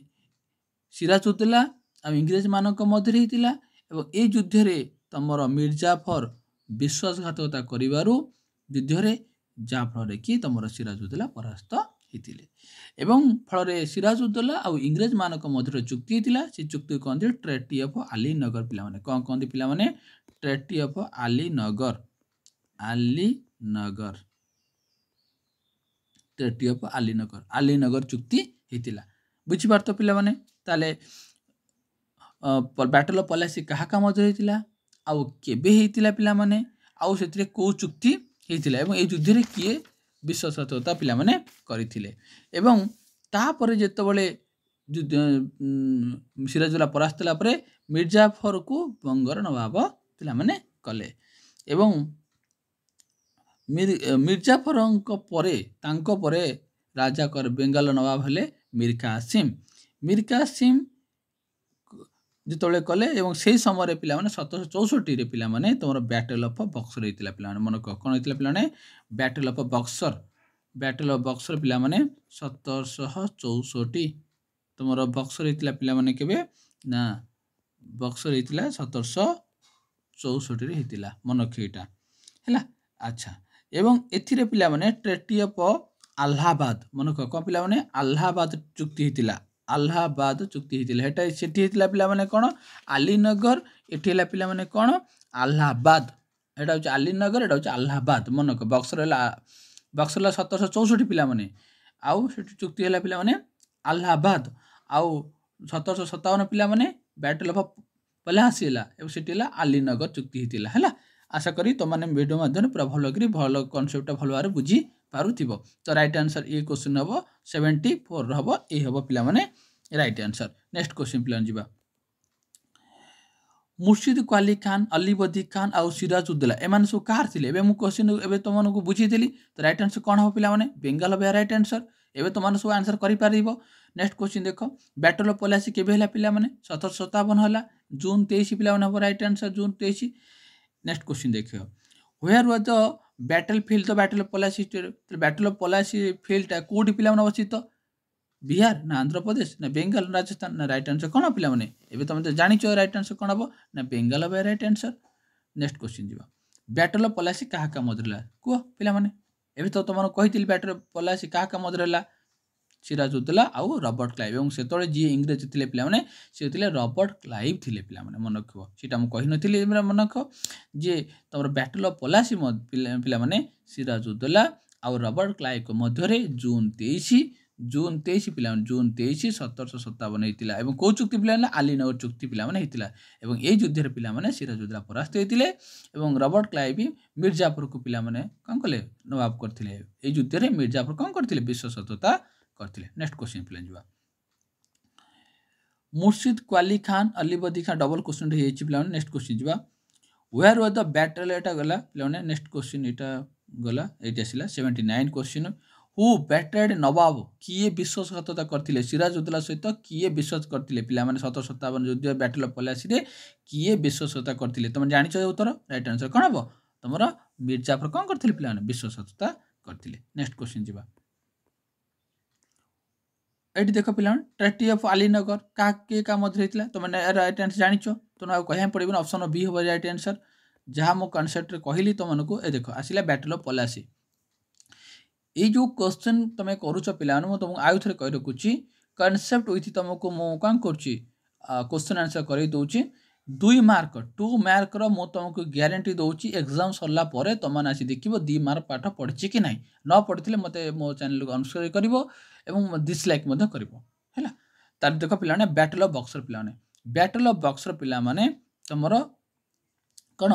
सिराज उद्दौला आ इंग्रेज मानक मध्य हेतिला एवं ए युद्ध रे तमरो मिर्जाफर विश्वासघातकता करिवारु युद्ध रे जाफर कि तमरो सिराज उद्दौला परास्त हेतिले एवं फल रे सिराज उद्दौला आ इंग्रेज मानक मध्य चुक्ति हेतिला से चुक्ति कहंदी ट्रेटी ऑफ आलीनगर पिला माने कोन कहंदी पिला माने ट्रेटी ऑफ आलीनगर ट्रेटी ऑफ आलीनगर चुक्ति हेतिला बुझी पारतो पिला माने ताले बैटल ऑफ पलासी कहा का मध्य हेतिला आ केबे हेतिला पिला माने आ सेतिरे को चुक्ति हेतिला एवं ए युद्ध रे किए विश्वासघातकता पिला माने करिथिले एवं तापरे जेतबळे सिराजुद्दौला परास्त होला परे मिर्जाफर को बंगर नवाब ପିଲାମାନେ କଲେ। ଏବଂ ମିର୍ଜାଫରଙ୍କ ପରେ ତାଙ୍କ ପରେ ରାଜା ବେଙ୍ଗାଲ ନବାବ ହେଲେ ମୀର କାସିମ। ମୀର କାସିମ ଯେତେବେଳେ କଲେ ଏବଂ ସେହି ସମୟରେ ପିଲାମାନେ 1764 ପିଲାମାନେ ତୁମର ବ୍ୟାଟେଲ୍ ଅଫ୍ ବକ୍ସର ହେଇଥିଲା। ପିଲାମାନେ ମନେ କ'ଣ ହେଇଥିଲା ପିଲାମାନେ? Battle of Buxar. Battle of Buxar ପିଲାମାନେ 1764 ତୁମର ବକ୍ସର ହେଇଥିଲା ପିଲାମାନେ କେବେ? ନା ବକ୍ସର ହେଇଥିଲା 1764 ହେଇଥିଲା। ମନରଖ ଏଇଟା ହେଲା। ଆଚ୍ଛା, ଏବଂ ଏଥିରେ ପିଲାମାନେ ଟ୍ରିଟି ଅଫ୍ ଆହ୍ଲାବାଦ ମନରଖ କ'ଣ ପିଲାମାନେ? ଆହ୍ଲାବାଦ ଚୁକ୍ତି ହେଇଥିଲା। ଆହ୍ଲାବାଦ ଚୁକ୍ତି ହେଇଥିଲା। ସେଠି ହେଇଥିଲା ପିଲାମାନେ କ'ଣ? ଆଲିନଗର। ଏଠି ହେଲା ପିଲାମାନେ କ'ଣ? ଆହ୍ଲାବାଦ। ଏଇଟା ହେଉଛି ଆଲିନଗର, ଏଇଟା ହେଉଛି ଆହ୍ଲାବାଦ। ମନରଖ ବକ୍ସର ହେଲା 1764 ପିଲାମାନେ। ଆଉ ସେଠି ଚୁକ୍ତି ହେଲା ପିଲାମାନେ ଆହ୍ଲାବାଦ। ଆଉ 1757 ପିଲାମାନେ ବ୍ୟାଟେଲ୍ ଅଫ୍ ପଲାସି ହେଲା ଏବଂ ସେଠି ହେଲା ଆଲିନଗର ଚୁକ୍ତି ହେଇଥିଲା ହେଲା। ଆଶା କରି ତୁମମାନେ ଭିଡ଼ିଓ ମାଧ୍ୟମରେ ପୁରା ଭଲ କରି ଭଲ କନସେପ୍ଟଟା ଭଲ ଭାବରେ ବୁଝିପାରୁଥିବ। ତ ରାଇଟ୍ ଆନ୍ସର୍ ଏ କ୍ୱେଶ୍ଚିନ୍ ହେବ 74 ହେବ। ଏ ହେବ ପିଲାମାନେ ରାଇଟ୍ ଆନ୍ସର୍। ନେକ୍ସଟ କ୍ୱେଶ୍ଚିନ୍ ପିଲାମାନେ ଯିବା। ମୁର୍ସିଦ କ୍ୱାଲି ଖାନ୍, ଅଲିବର୍ଦୀ ଖାନ୍ ଆଉ ସିରାଜ ଉଦ୍ଦୌଲା ଏମାନେ ସବୁ କାହାର ଥିଲେ? ଏବେ ମୁଁ କ୍ୱେଶ୍ଚିନ୍ ଏବେ ତୁମମାନଙ୍କୁ ବୁଝେଇଥିଲି। ତ ରାଇଟ୍ ଆନ୍ସର୍ କ'ଣ ହେବ ପିଲାମାନେ? Bengal of right answer. ଏବେ ତୁମମାନେ ସବୁ ଆନ୍ସର୍ କରିପାରିବ। ନେକ୍ସଟ କ୍ୱେଶ୍ଚିନ୍ ଦେଖ, ବ୍ୟାଟେଲ୍ ଅଫ୍ ପଲାସି କେବେ ହେଲା ପିଲାମାନେ? 1757 ହେଲା। ଜୁନ୍ 23 ପିଲାମାନେ ହେବ right answer, June 23। Next question ଦେଖିବ, where was the battle field the battle of Plassey? Battle of Plassey ଫିଲ୍ଡଟା କେଉଁଠି ପିଲାମାନେ ଅବସ୍ଥିତ? ବିହାର ନା ଆନ୍ଧ୍ରପ୍ରଦେଶ ନା ବେଙ୍ଗାଲ ନା ରାଜସ୍ଥାନ? ନା ରାଇଟ୍ ଆନ୍ସର୍ କ'ଣ ପିଲାମାନେ? ଏବେ ତୁମେ ତ ଜାଣିଛ ରାଇଟ୍ ଆନ୍ସର୍ କ'ଣ ହେବ? ନା Bengal of right answer. Next question ଯିବା, ବ୍ୟାଟେଲ୍ ଅଫ୍ ପଲାସି କାହା କାହା ମଧ୍ୟରେ ହେଲା? କୁହ ପିଲାମାନେ। ଏବେ ତ ତୁମମାନଙ୍କୁ କହିଥିଲି ବ୍ୟାଟେଲ୍ ଅଫ୍ ପଲାସି କାହା କାହା ମଧ୍ୟରେ ହେଲା? ସିରାଜ ଉଦ୍ଦୌଲା ଆଉ ରବର୍ଟ କ୍ଲାଇଭ୍। ଏବଂ ସେତେବେଳେ ଯିଏ ଇଂରେଜ ଥିଲେ ପିଲାମାନେ ସେ ଥିଲେ ରବର୍ଟ କ୍ଲାଇଭ୍ ଥିଲେ ପିଲାମାନେ। ମନେ ରଖିବ, ସେଇଟା ମୁଁ କହିନଥିଲି। ମନେ ରଖ ଯେ ତୁମର ବ୍ୟାଟେଲ୍ ଅଫ୍ ପଲାସି ପିଲାମାନେ ସିରାଜ ଉଦ୍ଦୌଲା ଆଉ ରବର୍ଟ କ୍ଲାଇଭ୍ଙ୍କ ମଧ୍ୟରେ ଜୁନ୍ 23 ପିଲାମାନେ ଜୁନ୍ 23 1757 ହେଇଥିଲା। ଏବଂ କେଉଁ ଚୁକ୍ତି ପିଲାମାନେ? ଆଲିନଗର ଚୁକ୍ତି ପିଲାମାନେ ହେଇଥିଲା। ଏବଂ ଏହି ଯୁଦ୍ଧରେ ପିଲାମାନେ ସିରାଜ ଉଦ୍ଦୌଲା ପରାସ୍ତ ହେଇଥିଲେ ଏବଂ ରବର୍ଟ କ୍ଲାଇଭ୍ ମିର୍ଜାଫରକୁ ପିଲାମାନେ କ'ଣ କଲେ? ନବାବ କରିଥିଲେ। ଏହି ଯୁଦ୍ଧରେ ମିର୍ଜାଫର କ'ଣ କରିଥିଲେ? ବିଶ୍ୱସ୍ତତା କରିଥିଲେ। ନେକ୍ସଟ କ୍ୱେଶ୍ଚିନ୍ ପିଲା ଯିବା, ମୁର୍ସିଦ କ୍ୱାଲି ଖାନ୍, ଅଲିବର୍ଦୀ ଖାନ୍ ଡବଲ କ୍ୱେଶ୍ଚିନ୍ ହେଇଯାଇଛି ପିଲାମାନେ। ନେକ୍ସଟ କ୍ୱେଶ୍ଚିନ୍ ଯିବା, ହ୍ୱେୟାର ୱାଜ୍ ଦ ବ୍ୟାଟେଲ୍? ଏଇଟା ଗଲା ପିଲାମାନେ। ନେକ୍ସଟ କ୍ୱେଶ୍ଚିନ୍ ଏଇଟା ଗଲା, ଏଇଟା ଆସିଲା 79 କ୍ୱେଶ୍ଚିନ୍। ହୁ ବ୍ୟାଟେଡ୍ ନବାବ? କିଏ ବିଶ୍ୱାସଘାତକତା କରିଥିଲେ? ସିରାଜ ଉଦ୍ଦୌଲା ସହିତ କିଏ ବିଶ୍ୱାସ କରିଥିଲେ? ପିଲାମାନେ 1757 ଯୁଦ୍ଧ ବ୍ୟାଟେଲ୍ ଅଫ୍ ପଲାସିରେ କିଏ ବିଶ୍ୱାସଘାତକତା କରିଥିଲେ? ତୁମେ ଜାଣିଛ ଉତ୍ତର। ରାଇଟ୍ ଆନ୍ସର୍ କ'ଣ ହେବ? ତୁମର ମିର୍ଜାଫର କ'ଣ କରିଥିଲେ ପିଲାମାନେ? ବିଶ୍ୱାସଘାତକତା କରିଥିଲେ। ନେକ୍ସଟ କ୍ୱେଶ୍ଚିନ୍ ଯିବା, ଏଇଠି ଦେଖ ପିଲାମାନେ ଟ୍ରିଟି ଅଫ୍ ଆଲିନଗର କିଏ କାହା ମଧ୍ୟରେ ହେଇଥିଲା? ତୁମେ ରାଇଟ୍ ଆନ୍ସର୍ ଜାଣିଛ, ତୁମେ ଆଉ କହିବାକୁ ପଡ଼ିବନି। ଅପସନ୍ ବି ହେବ ରାଇଟ୍ ଆନ୍ସର୍। ଯାହା ମୁଁ କନସେପ୍ଟରେ କହିଲି ତୁମମାନଙ୍କୁ, ଏ ଦେଖ ଆସିଲା ବ୍ୟାଟେଲ୍ ଅଫ୍ ପଲାସି। ଏଇ ଯେଉଁ କ୍ୱେଶ୍ଚିନ୍ ତୁମେ କରୁଛ ପିଲାମାନେ, ମୁଁ ତୁମକୁ ଆଉ ଥରେ କହି ରଖୁଛି, କନସେପ୍ଟ ୱିଥ୍ ତୁମକୁ ମୁଁ କ'ଣ କରୁଛି? କ୍ୱେଶ୍ଚିନ୍ ଆନ୍ସର୍ କରେଇ ଦେଉଛି। 2 ମାର୍କ 2 ମାର୍କର ମୁଁ ତୁମକୁ ଗ୍ୟାରେଣ୍ଟି ଦେଉଛି। ଏକ୍ଜାମ୍ ସରିଲା ପରେ ତୁମମାନେ ଆସି ଦେଖିବ 2 ମାର୍କ ପାଠ ପଢ଼ିଛି କି ନାହିଁ। ନ ପଢ଼ିଥିଲେ ମୋତେ ମୋ ଚ୍ୟାନେଲକୁ ଅନସବସ୍କ୍ରାଇବ୍ କରିବ ଏବଂ ଡିସଲାଇକ୍ ମଧ୍ୟ କରିବ ହେଲା। ତାହେଲେ ଦେଖ ପିଲାମାନେ, ବ୍ୟାଟେଲ୍ ଅଫ୍ ବକ୍ସର ପିଲାମାନେ, ବ୍ୟାଟେଲ୍ ଅଫ୍ ବକ୍ସର ପିଲାମାନେ ତୁମର କ'ଣ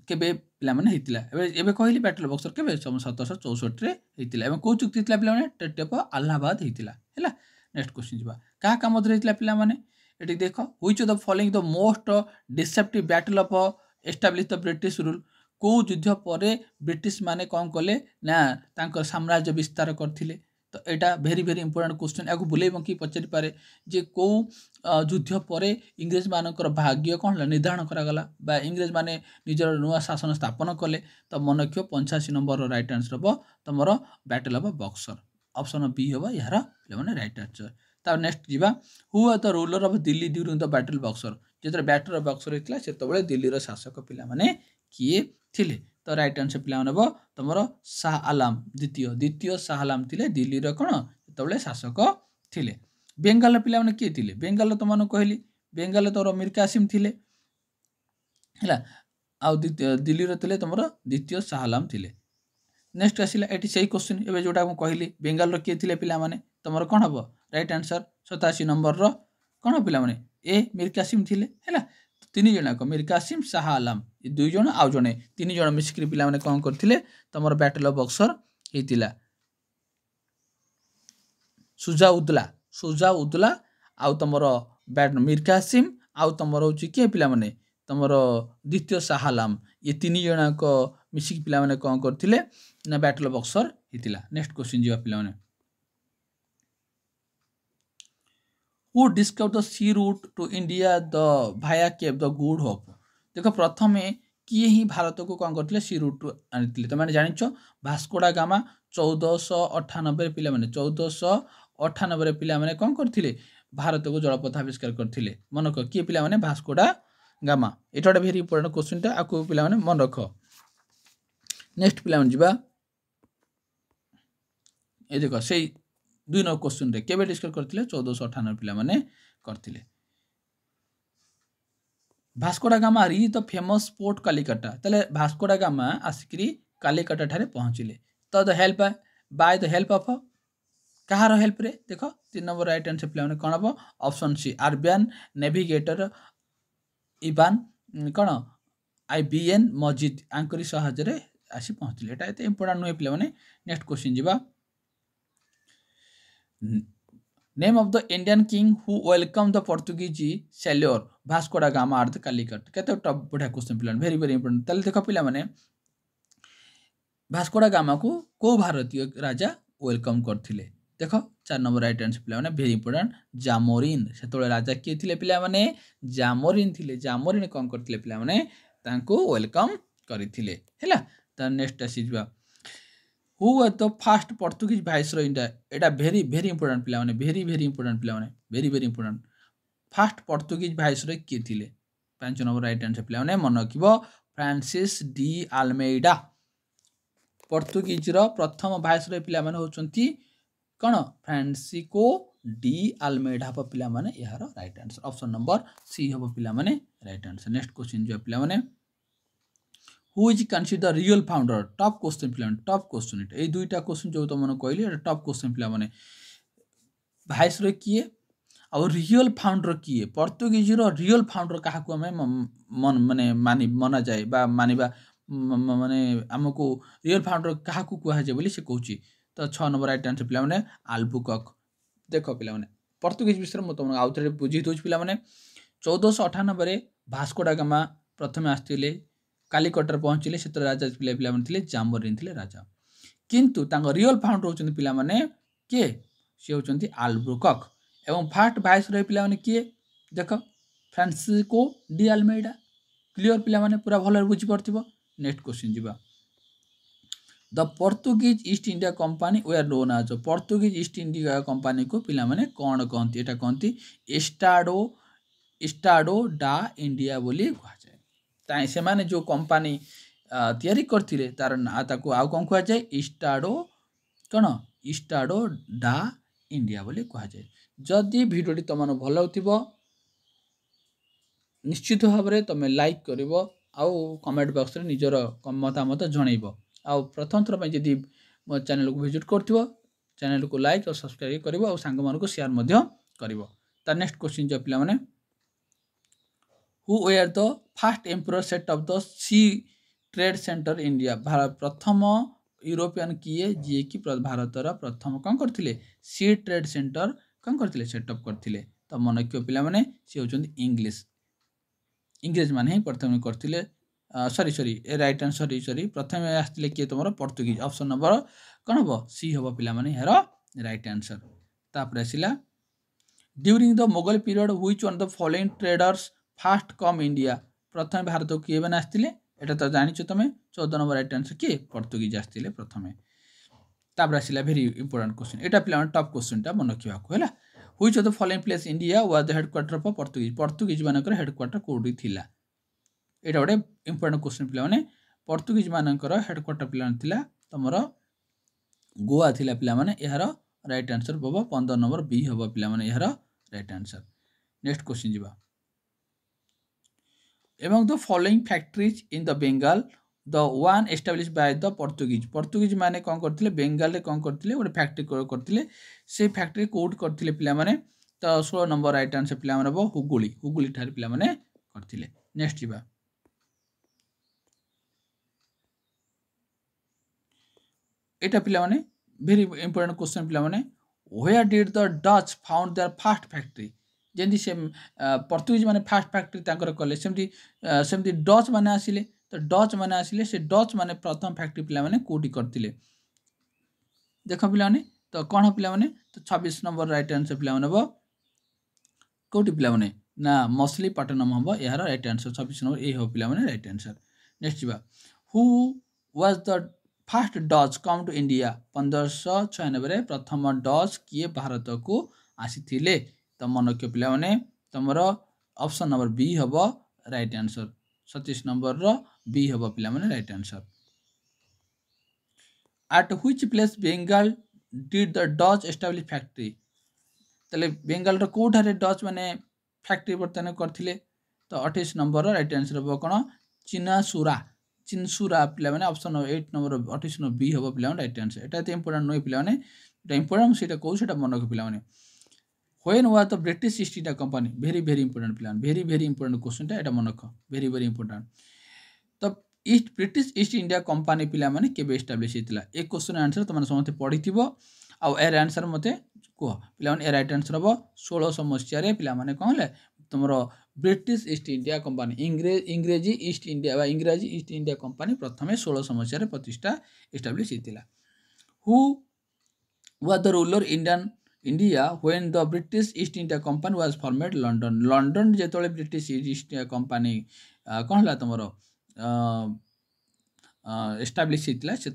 କେବେ ପିଲାମାନେ ହେଇଥିଲା? ଏବେ କହିଲି ବ୍ୟାଟେଲ୍ ଅଫ୍ ବକ୍ସର କେବେ? 1764 ହେଇଥିଲା। ଏବଂ କେଉଁ ଚୁକ୍ତି ହେଇଥିଲା ପିଲାମାନେ? ଟ୍ରିଟି ଅଫ୍ ଆହ୍ଲାବାଦ ହେଇଥିଲା ହେଲା। ନେକ୍ସଟ କ୍ୱେଶ୍ଚିନ୍ ଯିବା, କାହା କାହା ମଧ୍ୟରେ ହେଇଥିଲା ପିଲାମାନେ? ଏଠି ଦେଖ, which of the following the most deceptive battle of establish the British rule? କେଉଁ ଯୁଦ୍ଧ ପରେ ବ୍ରିଟିଶ ମାନେ କ'ଣ କଲେ? ନା ତାଙ୍କର ସାମ୍ରାଜ୍ୟ ବିସ୍ତାର କରିଥିଲେ। ତ ଏଇଟା ଭେରି ଇମ୍ପୋର୍ଟାଣ୍ଟ କ୍ୱେଶ୍ଚିନ୍। ଏହାକୁ ବୁଲେଇ ବଙ୍କି ପଚାରିପାରେ ଯେ କେଉଁ ଯୁଦ୍ଧ ପରେ ଇଂରେଜମାନଙ୍କର ଭାଗ୍ୟ କ'ଣ ହେଲା? ନିର୍ଦ୍ଧାରଣ କରାଗଲା ବା ଇଂରେଜମାନେ ନିଜର ନୂଆ ଶାସନ ସ୍ଥାପନ କଲେ। ତ ମନେ ରଖିବ 85 ନମ୍ବରର ରାଇଟ୍ ଆନ୍ସର୍ ହେବ ତୁମର battle of Buxar. Option B ହେବ ଏହାର ପିଲାମାନେ ରାଇଟ୍ ଆନ୍ସର୍। ତାପରେ ନେକ୍ସଟ ଯିବା, who are the ruler of Delhi during the battle Buxar? ଯେତେବେଳେ ବ୍ୟାଟେଲ୍ ଅଫ୍ ବକ୍ସର ହେଇଥିଲା ସେତେବେଳେ ଦିଲ୍ଲୀର ଶାସକ ପିଲାମାନେ କିଏ ଥିଲେ? ତ ରାଇଟ୍ ଆନ୍ସର୍ ପିଲାମାନେ ହେବ ତୁମର ଶାହ ଆଲାମ ଦ୍ୱିତୀୟ ଶାହ ଆଲାମ ଥିଲେ ଦିଲ୍ଲୀର କ'ଣ ସେତେବେଳେ ଶାସକ ଥିଲେ। ବେଙ୍ଗାଲର ପିଲାମାନେ କିଏ ଥିଲେ? ବେଙ୍ଗାଲର ତୁମମାନଙ୍କୁ କହିଲି, ବେଙ୍ଗାଲର ତମର ମୀର କାସିମ ଥିଲେ ହେଲା। ଆଉ ଦିଲ୍ଲୀର ଥିଲେ ତୁମର ଦ୍ୱିତୀୟ ଶାହ ଆଲାମ ଥିଲେ। ନେକ୍ସଟ ଆସିଲା ଏଠି ସେଇ କ୍ୱେଶ୍ଚିନ୍ ଏବେ ଯେଉଁଟା ମୁଁ କହିଲି, ବେଙ୍ଗାଲର କିଏ ଥିଲେ ପିଲାମାନେ? ତୁମର କ'ଣ ହେବ ରାଇଟ୍ ଆନ୍ସର୍? 87 ନମ୍ବରର କ'ଣ ପିଲାମାନେ? ଏ ମୀର କାସିମ ଥିଲେ ହେଲା। 3 ଜଣ ଯାକ ମୀର କାସିମ, ଶାହ ଆଲାମ, 2 ଜଣ ଆଉ ଜଣେ 3 ଜଣ ମିଶିକିରି ପିଲାମାନେ କ'ଣ କରିଥିଲେ? ତୁମର ବ୍ୟାଟେଲ୍ ଅଫ୍ ବକ୍ସର ହେଇଥିଲା। ସୁଜା ଉଦ୍ଦୌଲା ଆଉ ତୁମର ମୀର କାସିମ ଆଉ ତୁମର ହେଉଛି କିଏ ପିଲାମାନେ? तुमर द्वितीय शाह आलम ये तीन जनाक मिसिक पिला माने कौन करथिले ना बैटल ऑफ बक्सर हितिला। नेक्स्ट क्वेश्चन जीवा पिला माने who discover the sea route to India the via cape the good hope. देखो प्रथमे किए ही भारत को कौन करथिले सी रूट आनिथिले तो माने जानिछो भास्कोडा गामा 1498 पिला माने 1498 पिला माने कौन करथिले भारत को जलपथ आविष्कार करथिले मन रख किए पिला माने भास्कोडा गामा। एटा गोटे भेरी इंपोर्टेंट क्वेश्चन टा आको पिला माने मन रख। नेक्स्ट पिला माने जिबा ए देखो सेई 2 नंबर क्वेश्चन रे केबे डिस्कस करथिले 1498 पिला माने करथिले। भास्कोडा गामा री द फेमस पोर्ट कालिकटा तले भास्कोडा गामा आसिकरी कालिकटा ठारे पहुंचिले तो the help by the help of Kahar help रे देखो 3 नंबर राइट आंसर पिला माने कोन हबो ऑप्शन सी अरबियन नेविगेटर इबान कोन आईबीएन मस्जिद आंकरी सहायरे आसी पहुंचले। एटा एते इंपोर्टेंट नुहे पिला माने। नेक्स्ट क्वेश्चन जिबा name of the Indian king who welcome the Portuguese sailor Vasco da Gama at the Calicut केते टॉप बढ़िया क्वेश्चन पिला वेरी वेरी इंपोर्टेंट। तले देखो पिला माने भास्कोडा गामा को भारतीय राजा वेलकम करथिले देखो 4 नंबर राइट आंसर पिला माने वेरी इंपोर्टेंट जामोरिन सेतोले राजा के थिले पिला माने जामोरिन थिले जामोरिन कोन करथिले पिला माने तांको वेलकम करिथिले हैला। त नेक्स्ट आसीबा who was the first Portuguese viceroy India एटा वेरी वेरी इंपोर्टेंट पिला माने वेरी वेरी इंपोर्टेंट पिला माने very very important first Portuguese viceroy के थिले 5 नंबर राइट आंसर पिला माने मन रखिबो फ्रांसिस डी अल्मेडा पोर्तुगीज रो प्रथम वाइसरॉय पिला माने होचंती कोन फ्रांसिस्को डी अल्मेडा हबो पिला माने यार right answer option number C हबो पिला माने राइट आंसर। नेक्स्ट क्वेश्चन जो पिला माने who is consider real founder top question पिला माने टॉप क्वेश्चन इट ए दुईटा क्वेश्चन जो तो मन कहली एटा टॉप क्वेश्चन पिला माने वाइसरॉय किए और रियल फाउंडर किए पोर्तुगीज रो रियल फाउंडर काहा को हमें मन माने मानी मना जाए बा मानिबा माने हमको रियल फाउंडर काहा को कुहा जाय बोली से कहूची तो 6 नंबर राइट आंसर पिला माने अल्बुकर्क। देखो पिला माने पोर्तुगीज विषय में तुम आउथरे बुझी दोच पिला माने 1498 रे भास्कोडा गामा प्रथमे आस्थिले कालिकटर पहुंचिले सेतर राजा पिला माने थिले जामोरिन थिले राजा किंतु तांग रियल फाउंडर होचंती पिला माने के से होचंती अल्बुकर्क एवं फर्स्ट वाइसरॉय पिला माने के देखो फ्रांसिस्को डी अल्मेडा क्लियर पिला माने पूरा भलो बुझी परथिबो। नेक्स्ट क्वेश्चन जिबा the Portuguese East India company were known as Portuguese East India company को पिला माने कोन कहंती एटा कहंती एस्टाडो डा इंडिया बोली कहा जाए ताई से माने जो कंपनी तयारी करथिले तार ताको आउ कोन कहा जाए एस्टाडो डा इंडिया बोली कहा जाए। जदि वीडियोटी तमन भलो होतिबो निश्चित भाव में तुम लाइक करिवो आउ कमेंट बॉक्स रे निजर मतामत जणैबो आउ प्रथम थर जदि मो चैनल को विजिट करथिबो चैनल को लाइक और सब्सक्राइब करिवो आउ सांग मान को शेयर मध्य करिवो। त नेक्स्ट क्वेश्चन जो पिला माने who were the first emperor set of the sea trade centre India Bharat प्रथम यूरोपियन किए जे कि भारत रा प्रथम कोन करथिले सी ट्रेड सेंटर कोन करथिले सेटअप करथिले त मन क्यों पिला माने से होचंदी इंग्रेज माने ही प्रथम करथिले सॉरी ए राइट आंसर सॉरी प्रथम आस्थिले किए तुमरो पोर्तुगीज ऑप्शन नंबर कोन हबो सी हबो पिला माने हेर राइट आंसर। तापर आसिला during the Mughal period which one the following traders first come India प्रथम भारत को किए बने आस्थिले एटा तो जानिछो तमे 14 नंबर राइट आंसर किए पोर्तुगीज आस्थिले प्रथमे। तापर आसिला वेरी इंपोर्टेंट क्वेश्चन एटा पिला माने टॉप क्वेश्चन टा मन रखिबा को हैला which of the following place India was the headquarter of Portuguese मानकर हेडक्वार्टर कोडी थिला एटा गोटे इंपोर्टेंट क्वेश्चन पिला माने पोर्तुगीज मानकर हेडक्वार्टर पिला थिला तमरो गोवा थिला पिला माने यार राइट आंसर हबो 15 नंबर बी हबो पिला माने यार राइट आंसर। नेक्स्ट क्वेश्चन जिबा among the following factories in the Bengal the one establish by the Portuguese माने कोन करथिले बेंगल रे कोन करथिले गोटे फैक्ट्री करथिले से फैक्ट्री कोड करथिले पिला माने तो 16 नंबर राइट आंसर पिला माने हबो हुगुली ठार पिला माने करथिले। नेक्स्ट जिबा एटा पिला माने वेरी इंपोर्टेंट क्वेश्चन पिला माने where did the Dutch found their first factory जमी से पर्तुगीज मैंने फास्ट फैक्ट्री कले सेमती डच मैंने आसिले तो डच मैंने आसिले से डच मैंने प्रथम फैक्ट्री पिला मैंने कोटी करथिले देख पिलाने तो कौन पिलाने तो 26 नंबर राइट आंसर पिलाने हम कौटी पिलाने ना मछलीपाटनम हम यार राइट आंसर 26 नंबर ये हो पिलाने राइट आंसर नेक्स्ट जा who was the first Dutch come to India 1596 प्रथम डच किए भारत को आसी तो मन रख पिलाने तुमर ऑप्शन नंबर बी हम राइट आंसर 27 नंबर रो बी हम पिलाने right answer at which place Bengal did the Dutch establish factory तले बेंगल रो कोठारे डच माने फैक्ट्री बर्तन करथिले तो 28 नंबर राइट आंसर हो कोन चिनसुरा पिला माने ऑप्शन 8 नंबर 28 नंबर बी हो पिला राइट आंसर एटा तो इंपोर्टेंट नय पिला माने एटा इंपोर्टेंट सेटा को सेटा मन रख पिला माने when was the British East India company very important पिला वेरी इंपोर्टेंट क्वेश्चन टा एटा मन रख वेरी इंपोर्टेंट तो ब्रिटिश ईस्ट इंडिया कंपनी पिला माने केबे एस्टाब्लिश हेतिला एक क्वेश्चन आंसर तुम समस्त पढ़िथिबो आ एर आंसर मते कह पिला माने राइट आंसर हम 1600 मसीह पिला माने कहले तुमरो ब्रिटिश ईस्ट इंडिया कंपनी इंग्रेजी ईस्ट इंडिया कंपनी प्रथमे 1600 मसीह प्रतिष्ठा एस्टाब्लिश हेतिला who was the ruler India when the British East India company was formed London जेतोले ब्रिटिश ईस्ट इंडिया कंपनी कहला तुमरो एस्टाब्लिश होता से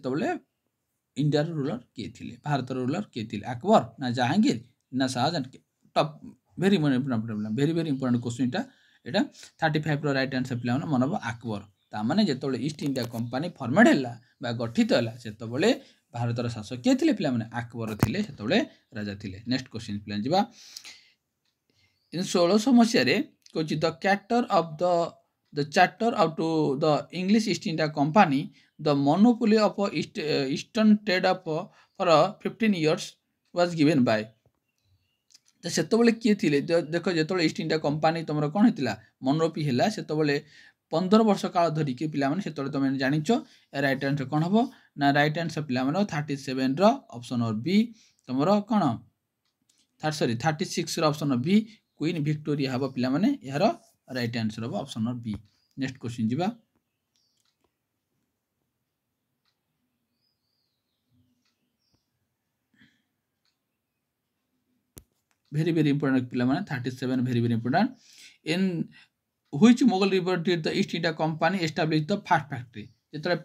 इंडिया रूलर किए थे भारत रूलर किए थे अकबर ना जहांगीर ना Shahjahan top very important question यहाँ 35 राइट आंसर पिला मन हम अकबर ताने जो ईस्ट इंडिया कंपनी फॉर्मेड है गठित है से भारतर शासक किए थे पिला अकबर थे से राजा थे नेक्स्ट क्वेश्चन पिला जा 1600 मसीह कौच the charter of the charter of to the English East India Company, the monopoly of eastern trade for 15 years was given by तो से किए थे देख जो ईस्ट इंडिया कंपनी तुम कौन होता मोनोपी है से 15 वर्ष काल धरिकी पिलाने से तुम जाच राइट आंसर कौन हम ना राइट आंसर पिला 37 ऑप्शन और बी तुम कौन sorry 36 option B queen Victoria हम पिलाने यार राइट आंसर हम option number B next question जीवा वेरी इंपोर्टेंट पिला माने 37 very important in which Mughal river did the East India company establish the first factory जेतरे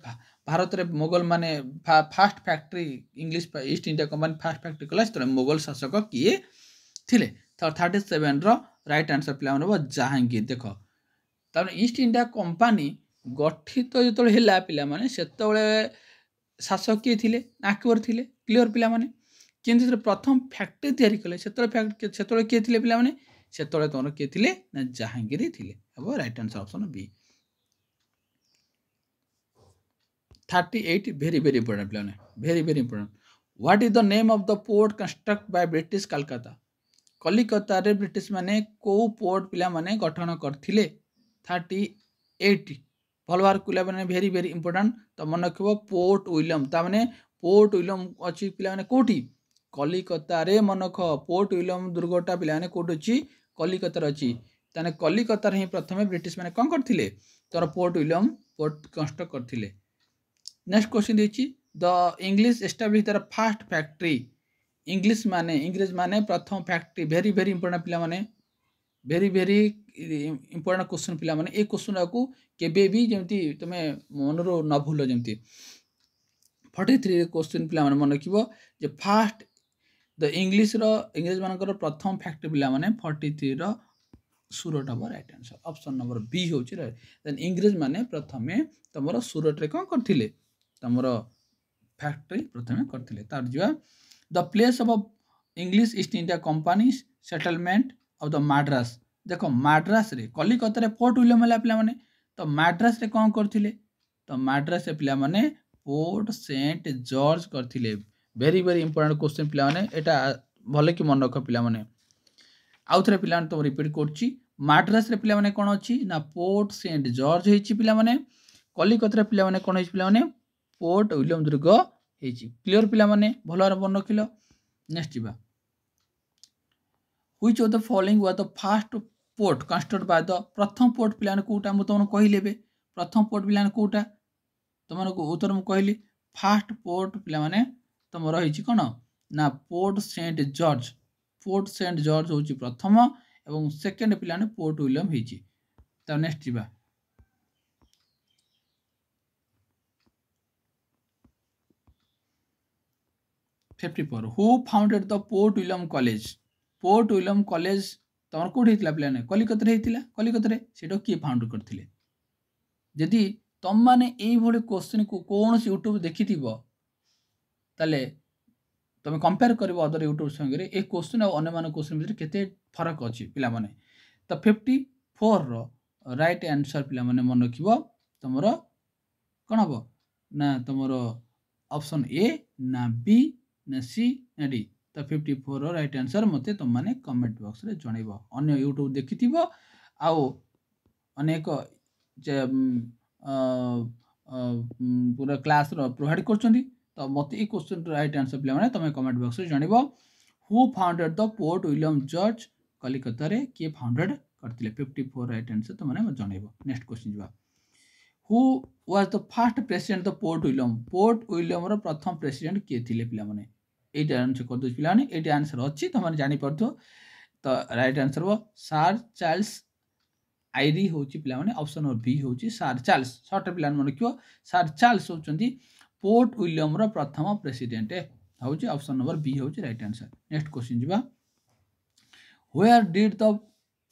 भारत रे मुगल माने first factory English East India company first factory कला से मुगल शासक किए थिले तो 37 रो राइट आंसर पिला माने जहांगीर देख तार ईस्ट इंडिया कंपनी गठित जो है पिला माने सेतबेले शासक किए थिले अकबर थिले क्लियर पिला माने किंतु प्रथम फैक्ट्री तैयारी कले सेतबेले किए थिले पिला माने सेतबेले तोर किए थिले ना जहांगीर थिले अब right answer option B 38 very important पिला माने very important what is the name of the fort construct by British Calcutta Kalikata रे ब्रिटिश माने को पोर्ट पिला माने गठन करथिले 38 भल बार कुला माने वेरी इंपोर्टेंट तो मन रखिबो पोर्ट विलियम ता माने पोर्ट विलियम अछि पिला माने कोठी कलिकता रे मन रख पोर्ट विलियम दुर्गटा पिला माने कोठी अछि कलिकता रे अछि ताने कलिकता रे ही प्रथमे ब्रिटिश माने कोन करथिले तोर पोर्ट विलियम पोर्ट कंस्ट्रक्ट करथिले नेक्स्ट क्वेश्चन देछि the English establish there first factory English माने प्रथम फैक्ट्री वेरी इंपोर्टेंट पिला माने वेरी इंपोर्टेंट क्वेश्चन पिला माने ए क्वेश्चन को केबे भी जेमती तमे मनरो न भूल जेमती 43 क्वेश्चन पिला माने मन रखिबो जे फर्स्ट द इंग्लिश मानकर प्रथम फैक्ट्री पिला माने 43 रो सूरत हम right answer option number B होची देन इंग्लिश माने प्रथमे तमरो सूरत रे कोन करथिले तमरो फैक्ट्री प्रथमे करथिले तार जिवा the place of English East India company settlement of the Madras देखो मद्रास रे कलिकता रे पोर्ट विलियम हला पिला माने तो मद्रास रे कोन करथिले तो मद्रास रे पिला माने पोर्ट सेंट जॉर्ज करथिले वेरी इंपोर्टेंट क्वेश्चन पिला माने एटा भले कि मन रख पिला माने आउ थरे पिला तो रिपीट करछि मद्रास रे पिला माने कोन अछि ना पोर्ट सेंट जॉर्ज हेछि पिला माने कलिकता रे पिला माने कोन हेछि पिला माने पोर्ट विलियम दुर्ग हेछि क्लियर पिला माने भलो मन रखिलो नेक्स्ट जीवा Which of the following was the first port constructed by the प्रथम पोर्ट पिलाने कोटा मु तुमको कहले बे प्रथम पोर्ट पिलाने कोटा तुमको उत्तर मु कहली फास्ट पोर्ट पिला माने तुम रही कौन ना पोर्ट सेंट जॉर्ज हूँ प्रथम एवं सेकेंड पिलाने पोर्ट विलियम होती तो नेक्स्ट जीवा 54 who founded the fort William college तुम कौट होता पिलाने कलिकता कलिकता से किए फाउंड करते जदि तुम मैंने ये क्वेश्चन को कौन यूट्यूब देखी ताले तुम कंपेयर कर अदर यूट्यूब संगे ए क्वेश्चन और अन्य क्वेश्चन भितर केते फरक अच्छी पिला माने तो 54 रो राइट आंसर पिला माने मन रखिबो तुमरो कौन हम ना तुमर ऑप्शन ए ना बी ना सी ना डी तो 54 रो राइट आंसर मते तुम माने कमेंट बॉक्स रे जणैबो अन्य यूट्यूब देखिथिबो आउ अनेक पूरा क्लास रो प्रोवाइड करछंदी तो मत ये क्वेश्चन राइट आंसर पे तुम कमेंट बॉक्स में जानव who founded the fort William George Kalikata रे किए फाउंडेड करथिले 54 राइट आंसर तुमने जानव नेक्स्ट क्वेश्चन जीवा who was the first president the fort William रो प्रथम प्रेसिडेंट किए थिले पिला माने एटा आंसर कर दो पिला माने एटा आंसर अछि तुमने जानि परथो तो राइट आंसर वो सर चार्ल्स आईरी होची पिला माने ऑप्शन बी होची सर चार्ल्स शॉर्ट पिला मन रखियो सर चार्ल्स होचंदी पोर्ट विलियम रो प्रथम प्रेसिडेंट होची ऑप्शन नंबर बी होची राइट आंसर नेक्स्ट क्वेश्चन जीवा where did the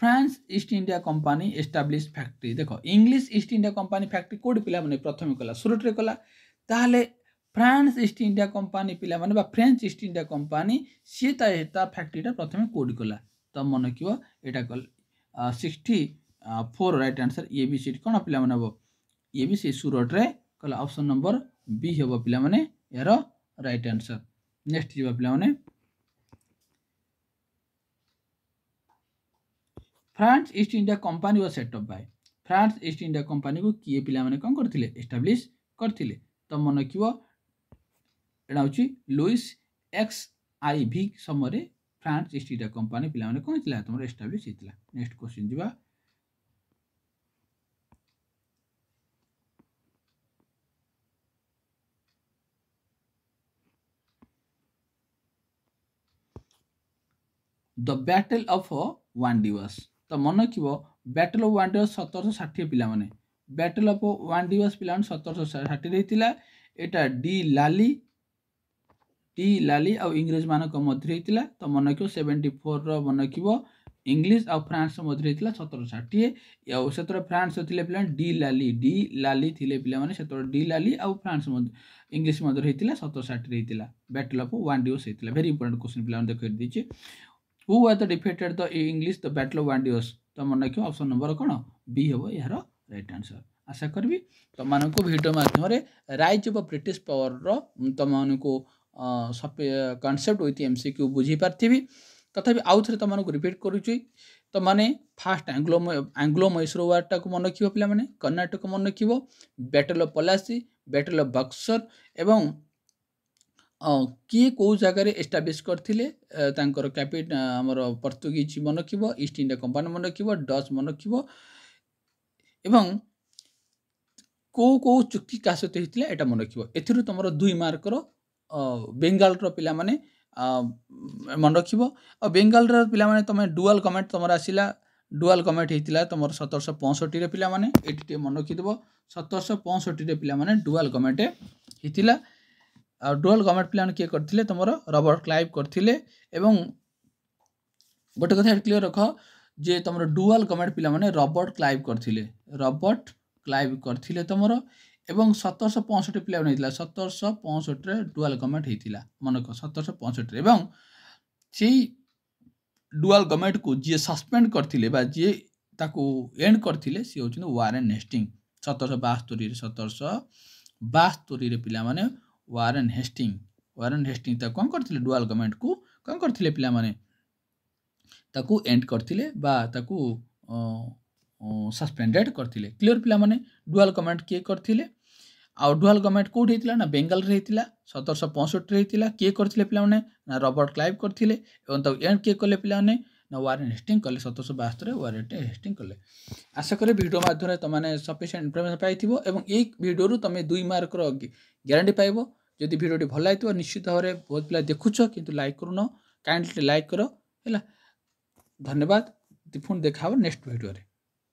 France East India company establish factory देखो English East India company factory कोड पिला माने प्रथम कला सुरत रे कला ताले फ्रांस ईस्ट इंडिया कंपनी पिला माने बा फ्रेंच ईस्ट इंडिया कंपनी सी ता फैक्ट्रीटा प्रथम कोड कला तो मन कियो एटा कल 64 right answer A B C कोन पिला माने हबो ए बी सी सुरत रे कला ऑप्शन नंबर बी हम पिला माने यार राइट आंसर नेक्स्ट जीवा पिला माने France East India company was set up by France East India company को किए पिला माने कोन करथिले एस्टैब्लिश करथिले तो मन कियो एडा होची लुइस एक्स आई भी समरे फ्रांस ईस्ट इंडिया कंपनी पिला माने कोन थिला तुमर एस्टैब्लिश हितला नेक्स्ट क्वेश्चन जीवा द बैटल ऑफ वांडिवस तो मन किबो बैटल ऑफ वांडिवस 1760 पिला माने बैटल ऑफ वांडिवस पिला 1760 रहितिला एटा डी लाली आ इंग्लिश मानक मध्य रहितिला तो मन किबो 74 रो मन किबो इंग्लिश आ फ्रांस मध्य रहितिला 1760 या सेतर फ्रांस थिले पिला डी लाली थिले पिला माने सेतर डी लाली आ फ्रांस मध्य इंग्लिश मध्य रहितिला 1760 रहितिला बैटल ऑफ वांडिवस रहितिला वेरी इंपोर्टेंट क्वेश्चन पिला देखै दिछि Who was the defeated the English the Battle of Wandios तो मन रखियो ऑप्शन नंबर कोन बी हबो यार राइट आंसर आशा करबी तो मान को वीडियो माध्यम रे राइज ऑफ ब्रिटिश पावर रो तो मान को कांसेप्ट विथ एमसीक्यू बुझी पारथिबी तथापि आउ थरे तो मान को रिपीट करूची तो माने फास्ट एंग्लो मैसूर वार टा को मन रखियो पिला माने कर्नाटक मन रखियो battle of Plassey battle of Buxar एवं किए कौ जगार एस्टाब्लिश करथिले तांकर कैपिट हमर पोर्तुगीज मन रखिबो ईस्ट इंडिया कंपनी मन रखिबो डच मन रखिबो एवं कौ चुक्ति का सहित हेतिला एटा मन रखिबो एथिरु तमरो 2 मार्क रो बेंगल रो पिला माने मन रखिबो और बेंगल रो पिला माने तमे डुअल कमेंट तमरा आसिला डुअल कमेंट हेतिला तमरो 1765 रे पिला माने एटी मन रखि देबो 1765 रे पिला माने डुअल कमेंट हेतिला और डुअल गवर्नमेंट प्लान किए करथिले तुम रॉबर्ट क्लाइव करथिले एवं गोटे कथा क्लियर रख जे तुम डुअल गवर्नमेंट पिला माने रॉबर्ट क्लाइव करथिले तुम एवं 1765 पिला बनैतिला 1765 रे डुअल गवर्नमेंट हेतिला मन को 1765 एवं सेही डुअल गवर्नमेंट को जे सस्पेंड करथिले बा जे ताको एंड करथिले सी होचन वारेन हेस्टिंग 1772 रे पिला माने वारेन हेस्टिंग ता कोन करथिले डुअल गवर्नमेंट को कोन करथिले पिला माने ताकू एंड करथिले बा ताकू सस्पेंडेड करथिले क्लियर पिला माने डुअल गवर्नमेंट के करथिले आ डुअल गवर्नमेंट कोड हेतिला ना बेंगल रे हेतिला 1765 रे हेतिला के करथिले पिला माने ना रॉबर्ट क्लाइव करथिले एवं ता एंड के करले पिला माने ना वारेंट हेस्टिंग कले 1772 वारेंट हेस्टिंग कले। आशा करी वीडियो माध्यम तुमने सफिशिएंट इनफॉरमेशन पाइथिबो एवं ए वीडियो रु तुम 2 मार्क रो ग्यारंटी पाइबो। जदि वीडियो भल लागिथिबो निश्चित भाव में बहुत पिला देखुछ किंतु लाइक करूनो, काइंडली लाइक करो हैला। धन्यवाद। पुणी देखा नेक्स्ट वीडियो रे।